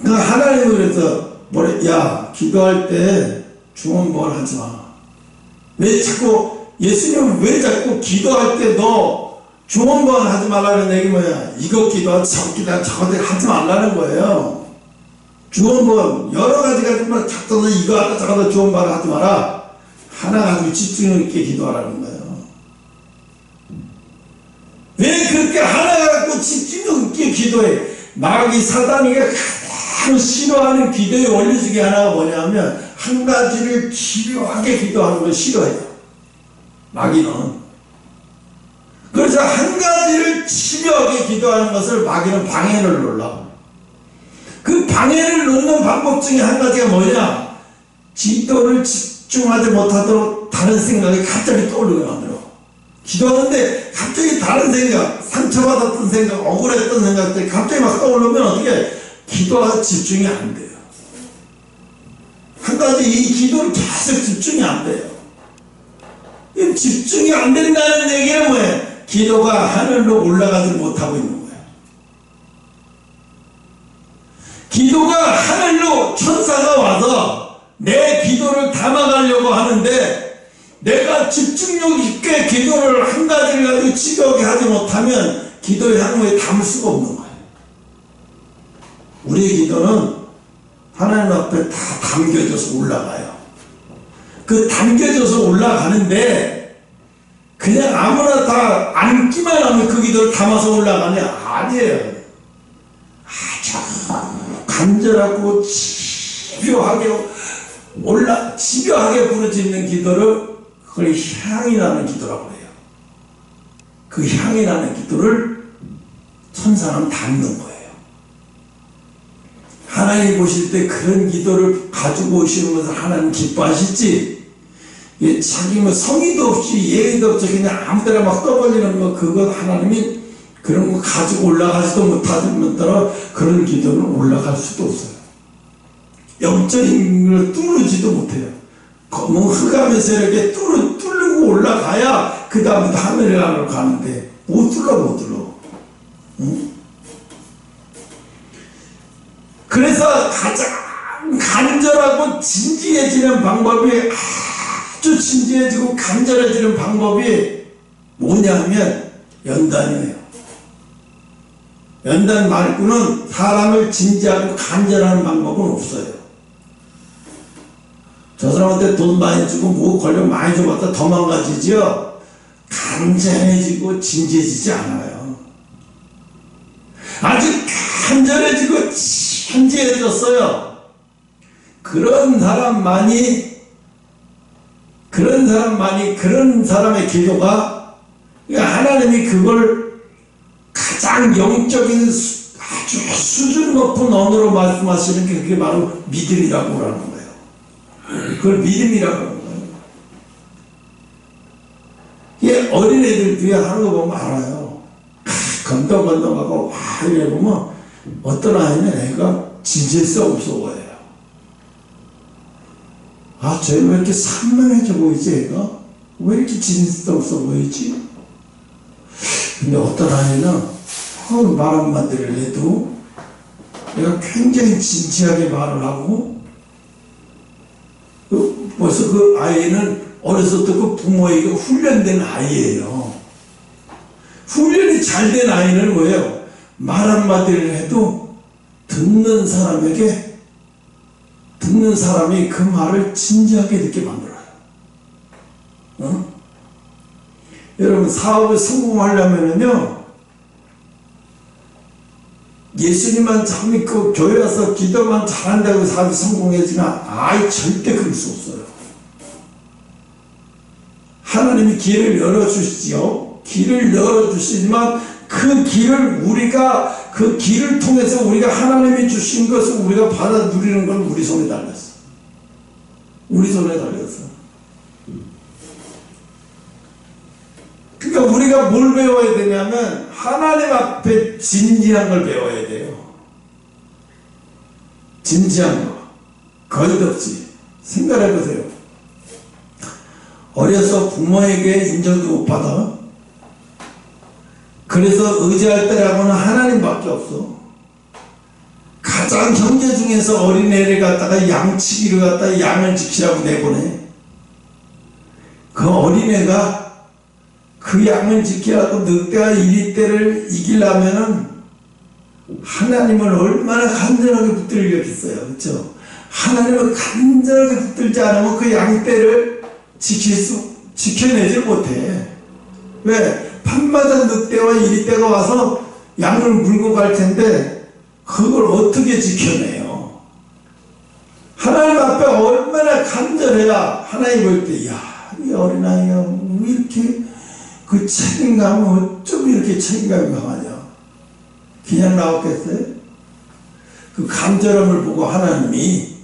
그러니까 하나님은 그래서 야, 기도할 때 중언부언 하지 마. 왜 자꾸 예수님은 왜 자꾸 기도할 때 너 중언부언 하지 말라는 얘기 뭐야? 이거 기도하고 저거 기도하고 저거 하지 말라는 거예요. 중언부언 여러 가지가 정말 자꾸 너 이거 하다 저거 하다 중언부언 하지 마라. 하나 가지고 집중 있게 기도하라는 거예요. 왜 그렇게 하나 갖고 집중 있게 기도해? 마귀 사단이가 가장 싫어하는 기도의 원리 중에 하나가 뭐냐면 한 가지를 집요하게 기도하는 걸 싫어해요. 마귀는. 그래서 한 가지를 집요하게 기도하는 것을 마귀는 방해를 놀라. 그 방해를 놓는 방법 중에 한 가지가 뭐냐? 기도를 집중하지 못하도록 다른 생각이 갑자기 떠오르게 만들어. 기도하는데 갑자기 다른 생각, 상처받았던 생각, 억울했던 생각들이 갑자기 막 떠오르면 어떻게 기도가 집중이 안 돼요. 한 가지 이 기도를 계속 집중이 안 돼요. 이 집중이 안 된다는 얘기는 뭐예요? 기도가 하늘로 올라가지 못하고 있는 거예요. 기도가 하늘로 천사가 와서 내 기도를 담아가려고 하는데 내가 집중력 있게 기도를 한 가지를 가지고 지겹게 하지 못하면 기도의 향후에 담을 수가 없는 거예요. 우리의 기도는 하나님 앞에 다 담겨져서 올라가요. 그 담겨져서 올라가는데 그냥 아무나 다 앉기만 하면 그 기도를 담아서 올라가냐? 아니에요. 아주 간절하고 집요하게 부르짖는 기도를 그걸 향이 나는 기도라고 해요. 그 향이 나는 기도를 천사는 담는 거예요. 하나님 보실 때 그런 기도를 가지고 오시는 것을 하나님 기뻐하실지, 자기 뭐 성의도 없이 예의도 없이 그냥 아무데나 막 떠벌리는 거, 그거 하나님이 그런 거 가지고 올라가지도 못하는 따라 그런 기도는 올라갈 수도 없어요. 영적인 걸 뚫지도 못해요. 검은 흑암의 세력에 뚫고 올라가야 그 다음부터 하늘에 가는데 못 뚫어. 응? 그래서 가장 간절하고 진지해지는 방법이, 아주 진지해지고 간절해지는 방법이 뭐냐 하면 연단이에요. 연단 말고는 사람을 진지하고 간절하는 방법은 없어요. 저 사람한테 돈 많이 주고 뭐 권력 많이 줘봤다 더 망가지죠. 간절해지고 진지해지지 않아요. 아주 간절해지고 진지해졌어요. 그런 사람만이 그런 사람의 기도가, 하나님이 그걸 가장 영적인 아주 수준 높은 언어로 말씀하시는 게 그게 바로 믿음이라고 하는 거예요. 그걸 믿음이라고 하는 거예요. 이게 어린애들 뒤에 하는 거 보면 알아요. 건덕건덕하고 이래 보면 어떤 아이는 애가 진실성 없어 보여요. 쟤는 왜 이렇게 산만해져 보이지? 애가 왜 이렇게 진실성 없어 보이지? 근데 어떤 아이는 말 한마디를 해도 내가 굉장히 진지하게 말을 하고, 벌써 그 아이는 어렸을 때 그 부모에게 훈련된 아이예요. 훈련이 잘 된 아이는 뭐예요? 말 한마디를 해도 듣는 사람이 그 말을 진지하게 듣게 만들어요. 여러분, 사업을 성공하려면요, 예수님만 잘 믿고 교회 와서 기도만 잘한다고 사업이 성공해지나? 절대 그럴 수 없어요. 하나님이 길을 열어주시지요. 길을 열어주시지만 그 길을 통해서 우리가 하나님이 주신 것을 우리가 받아 누리는 건 우리 손에 달렸어. 우리 손에 달렸어. 그러니까 우리가 뭘 배워야 되냐면 하나님 앞에 진지한 걸 배워야 돼요. 진지한 거. 거짓없이. 생각해보세요. 어려서 부모에게 인정도 못 받아. 그래서 의지할 때라고는 하나님밖에 없어. 가장 형제 중에서 어린애를 갖다가 양치기를 갖다가 양을 지키라고 내보내. 그 어린애가 그 양을 지키라고 늑대와 이리떼를 이기려면은 하나님을 얼마나 간절하게 붙들겠어요. 그렇죠? 하나님을 간절하게 붙들지 않으면 그 양떼를 지켜내질 못해. 왜? 밤마다 늑대와 이리떼가 와서 양을 물고 갈 텐데 그걸 어떻게 지켜내요? 하나님 앞에 얼마나 간절해야 하나님 볼 때, 이 어린아이가 왜 이렇게 그 책임감은 어쩜 이렇게 책임감이 강하냐? 그냥 나왔겠어요? 그 간절함을 보고 하나님이,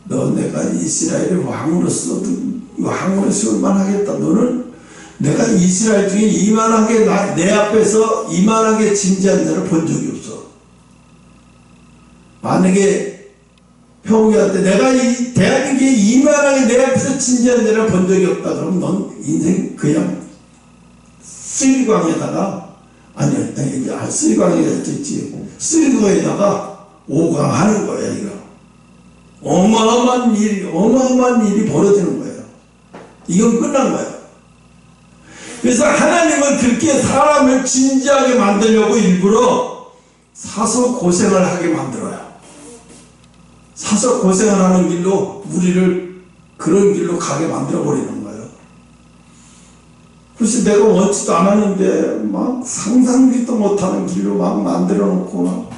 너 내가 내가 이스라엘의 왕으로 세울만 하겠다. 너는 내가 이스라엘 중에 이만하게 내 앞에서 이만하게 진지한 자를 본 적이 없어. 만약에 형우한테 내가 이 대한민국에 이만하게 내 앞에서 진지한 자를 본 적이 없다 그러면 넌 인생 그냥 쓰리광에다가 쓰리광에다 있지. 쓰리광에다가 오강하는 거야. 이거 어마어마한 일이 벌어지는 거예요. 이건 끝난 거예요. 그래서 하나님은 그렇게 사람을 진지하게 만들려고 일부러 사서 고생을 하게 만들어요. 사서 고생을 하는 길로 우리를 그런 길로 가게 만들어 버리는 거예요. 그래서 내가 원치도 않았는데 막 상상도 못하는 길로 막 만들어 놓고 막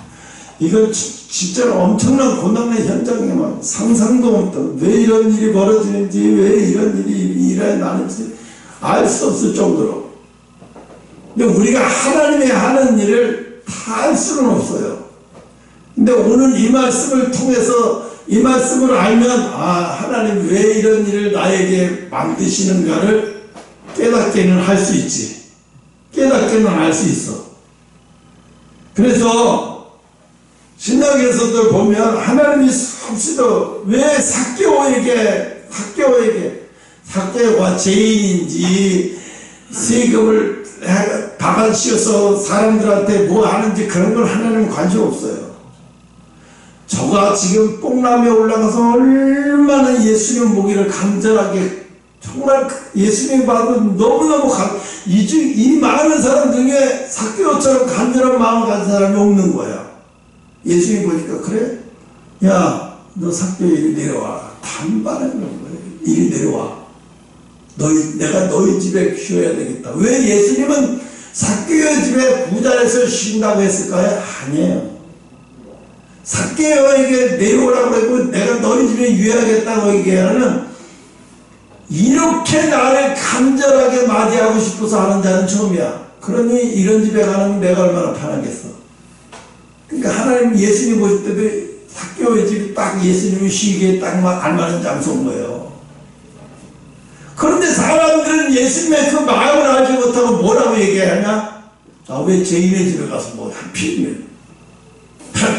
이건 진짜 엄청난 고난의 현장에 막 상상도 못하고 왜 이런 일이 벌어지는지 왜 이런 일이 일어나는지 알 수 없을 정도로. 근데 우리가 하나님의 하는 일을 다 알 수는 없어요. 근데 오늘 이 말씀을 통해서 이 말씀을 알면 하나님 왜 이런 일을 나에게 만드시는가를 깨닫게는 할 수 있지. 깨닫게는 알 수 있어. 그래서 신약에서도 보면 하나님이 수없이도 왜 삭개오가 죄인인지 세금을 바가 씌워서 사람들한테 뭐 하는지 그런 걸 하나님은 관심 없어요. 저가 지금 뽕남에 올라가서 얼마나 예수님 보기를 간절하게 정말 예수님 봐도 너무너무 이 많은 사람 중에 삭개오처럼 간절한 마음을 가진 사람이 없는 거야. 예수님 보니까 그래? 야, 너 삭개오 이리 내려와. 단발에 이리 내려와. 내가 너희 집에 쉬어야 되겠다. 왜 예수님은 삭개오의 집에 부자에서 쉰다고 했을까요? 아니에요. 삭개오에게 내려오라고 했고 내가 너희 집에 유해하겠다고 얘기하는 이렇게 나를 간절하게 맞이하고 싶어서 하는 자는 처음이야. 그러니 이런 집에 가면 내가 얼마나 편하겠어. 그러니까 하나님 예수님 보실 때도 삭개오의 집이 딱 예수님이 쉬기에 딱 알맞은 장소인 거예요. 그런데 사람들은 예수님의 그 마음을 알지 못하고 뭐라고 얘기하냐? 왜 죄인의 집에 가서 뭐 하필이면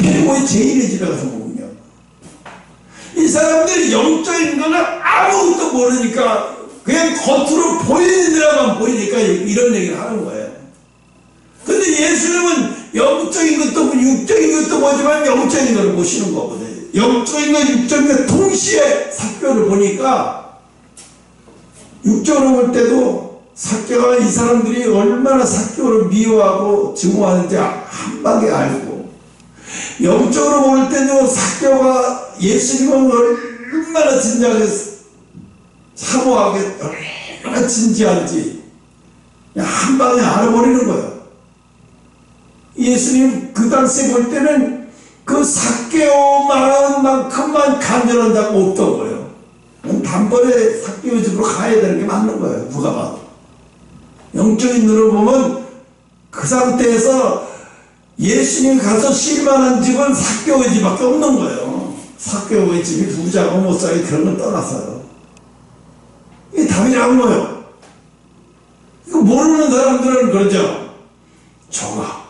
왜 죄인의 집에 가서 먹냐? 이 사람들이 영적인 거는 아무것도 모르니까 그냥 겉으로 보이는 데만 보이니까 이런 얘기를 하는 거예요. 근데 예수님은 영적인 것도 보고 육적인 것도 보지만 영적인 것을 보시는 거거든요. 영적인 것, 육적인 것 동시에 삭개오를 보니까 육적으로 볼 때도 삭개오가 이 사람들이 얼마나 삭개오를 미워하고 증오하는지 한 방에 알고, 영적으로 볼 때도 삭개오가 예수님을 얼마나 진지하게 사모하게 얼마나 진지한지 그냥 한 방에 알아버리는 거예요. 예수님 그 당시에 볼 때는 그 삭개오 마음만큼만 간절한 자가 없던 거예요. 단번에 삭개오 집으로 가야 되는 게 맞는 거예요. 누가 봐도. 영적인 눈으로 보면 그 상태에서 예수님 가서 쉴만한 집은 삭개오의 집밖에 없는 거예요. 삭개오의 집이 부자고 못살고 그런 건 떠났어요. 이게 답이란 거예요. 이거 모르는 사람들은 그러죠. 저가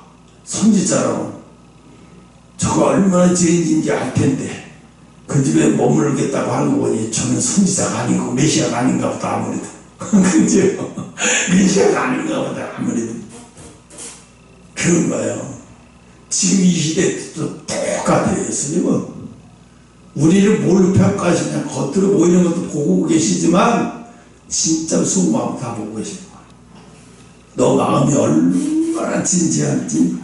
선지자라고 저가 얼마나 죄인인지 알 텐데 그 집에 머물겠다고 하는 거 보니 저는 선지자가 아니고 메시아가 아닌가 보다 아무래도. 그죠? 메시아가 아닌가 보다 아무래도. 그런 거예요. 지금 이 시대도 똑같아요. 예수님은 우리를 뭘로 평가하시냐. 겉으로 보이는 것도 보고 계시지만 진짜 속마음 다 보고 계시는 거예요. 너 마음이 얼마나 진지한지,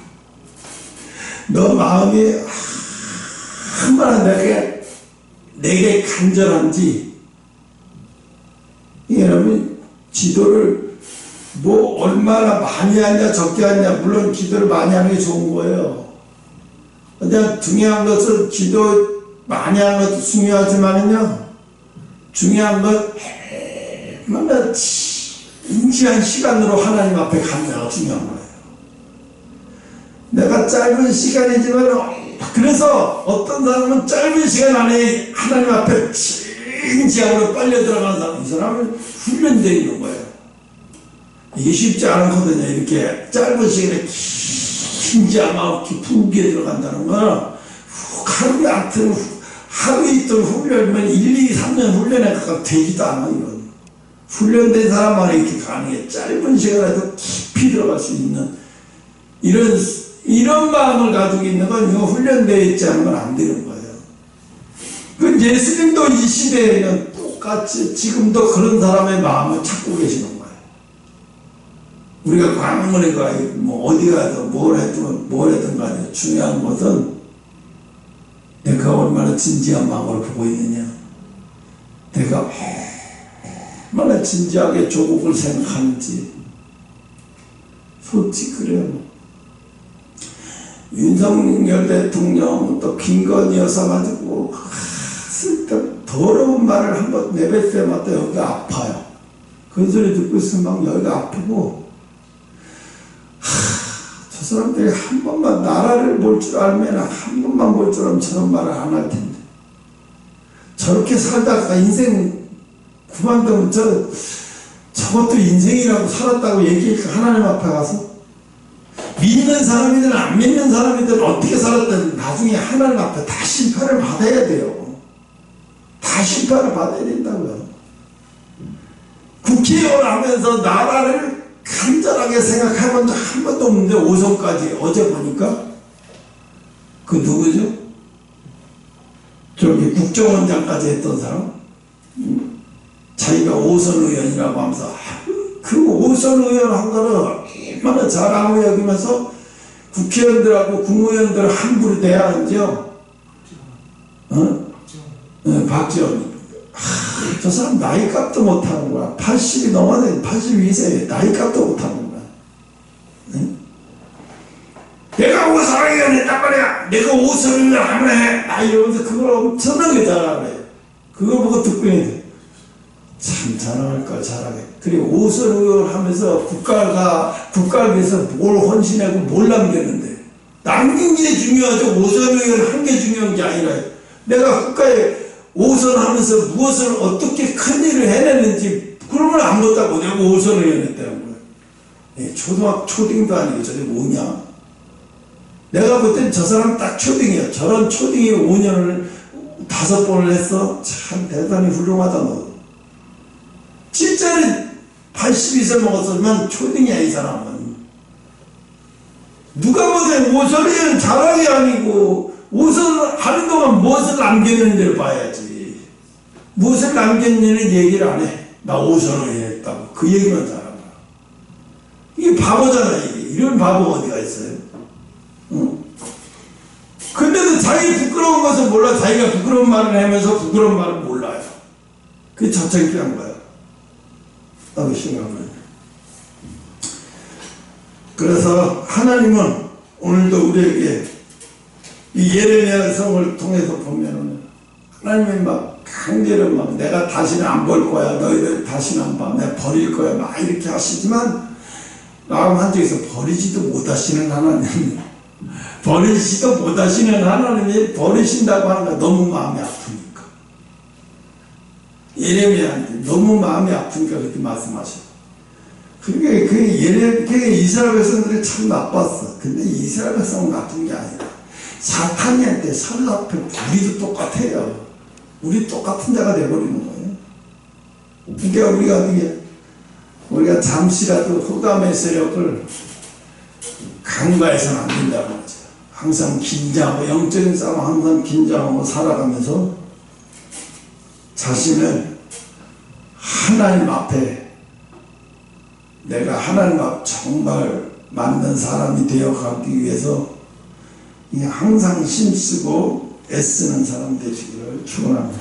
너 마음이 얼마나 내게 간절한지. 여러분, 기도를 뭐 얼마나 많이 하냐 적게 하냐, 물론 기도를 많이 하는 게 좋은 거예요. 근데 중요한 것은 기도 많이 하는 것도 중요하지만요, 중요한 건 얼마나 인지한 시간으로 하나님 앞에 가느냐가 중요한 거예요. 내가 짧은 시간이지만, 그래서 어떤 사람은 짧은 시간 안에 하나님 앞에 긴 지하로 빨려 들어간 사람, 이 사람은 훈련되어 있는 거예요. 이게 쉽지 않거든요. 이렇게 짧은 시간에 긴 지하만 깊은 게 들어간다는 거는 하루 이틀 훈련이면 1, 2, 3년 훈련에 가까워 되지도 않아요. 이건. 훈련된 사람만 이렇게 가능해. 짧은 시간에도 깊이 들어갈 수 있는 이런 마음을 가지고 있는 건 이거 훈련되어 있지 않은 건 안 되는 거예요. 그 예수님도 이 시대에는 똑같이 지금도 그런 사람의 마음을 찾고 계시는 거예요. 우리가 광문에 가 뭐 어디 가도 뭘 해든 간에 중요한 것은 내가 얼마나 진지한 마음으로 보고 있느냐, 내가 얼마나 진지하게 조국을 생각하는지. 솔직히 그래요. 윤석열 대통령 또 김건희 여사 가지고 쓸데없는 더러운 말을 한번 내뱉을 때마다 여기가 아파요. 그 소리 듣고 있으면 막 여기가 아프고, 저 사람들이 한 번만 나라를 볼 줄 알면 한 번만 볼 줄 알면 저런 말을 안 할 텐데, 저렇게 살다가 인생 그만두면 저것도 인생이라고 살았다고 얘기하니까 하나님 앞에 가서 믿는 사람이든 안 믿는 사람이든 어떻게 살았든 나중에 하나님 앞에 다 심판을 받아야 돼요. 다 심판을 받아야 된다고요. 국회의원 하면서 나라를 간절하게 생각해본 적 한 번도 없는데 5선까지 어제 보니까 그 누구죠? 저기 국정원장까지 했던 사람, 자기가 5선 의원이라고 하면서 그 5선 의원 한 거를 얼마나 잘하고 여기면서 국회의원들하고 국무위원들을 함부로 대하는지요. 박지원. 저 사람 나이 값도 못하는 거야. 80이 넘어서 82세 나이 값도 못하는 거야. 내가 5선 의원 했단 말이야. 내가 5선 의원 하면 해. 나 이러면서 그걸 엄청나게 잘하네. 그걸 보고 듣고 있는데 참 잘할 걸 잘하게. 그리고 5선 의원 하면서 국가를 위해서 뭘 헌신하고 뭘 남겼는데, 남긴 게 중요하죠. 5선 의원 한 게 중요한 게 아니라 내가 국가에 5선 하면서 무엇을 어떻게 큰 일을 해냈는지 그런 걸 안 봤다고 내가 5선 의원 했다는 거야. 초딩도 아니고 저게 뭐냐. 내가 볼 땐 저 사람 딱 초딩이야. 저런 초딩이 5년을 5번을 했어. 참 대단히 훌륭하다 너. 진짜로 82세 먹었으면 초딩이야 이 사람은. 누가 보든 5선이는 자랑이 아니고 5선 하는 동안 무엇을 남겼는지를 봐야지. 무엇을 남겼는지는 얘기를 안 해. 나 5선을 했다고. 그 얘기만 잘한다. 이게 바보잖아. 이런 바보 어디가 있어요? 응? 근데도 자기 부끄러운 것을 몰라. 자기가 부끄러운 말을 하면서 부끄러운 말을 몰라요. 그게 저창피한 거야. 나도 생각을. 그래서 하나님은 오늘도 우리에게 이 예레미야 성을 통해서 보면은 하나님이 막 강제로 막 내가 다시는 안 볼 거야. 너희들 다시는 안 봐. 내가 버릴 거야. 막 이렇게 하시지만 마음 한쪽에서 버리지도 못하시는 하나님, 버리지도 못하시는 하나님이 버리신다고 하는 거 너무 마음이 아프니까. 예레미야한테 너무 마음이 아프니까 그렇게 말씀하셔. 그러니까 그 이스라엘 백성들이 참 나빴어. 근데 이스라엘 백성은 나쁜 게 아니라 사탄이한테 서로 앞에 우리도 똑같아요. 우리 똑같은 자가 되어버리는 거예요. 그러니까 우리가 잠시라도 흑암의 세력을 간과해서는 안 된다고 하죠. 항상 긴장하고, 영적인 싸움 항상 긴장하고 살아가면서 자신을 하나님 앞에, 내가 하나님 앞 정말 맞는 사람이 되어가기 위해서 항상 힘쓰고 애쓰는 사람 되시기를 축원합니다.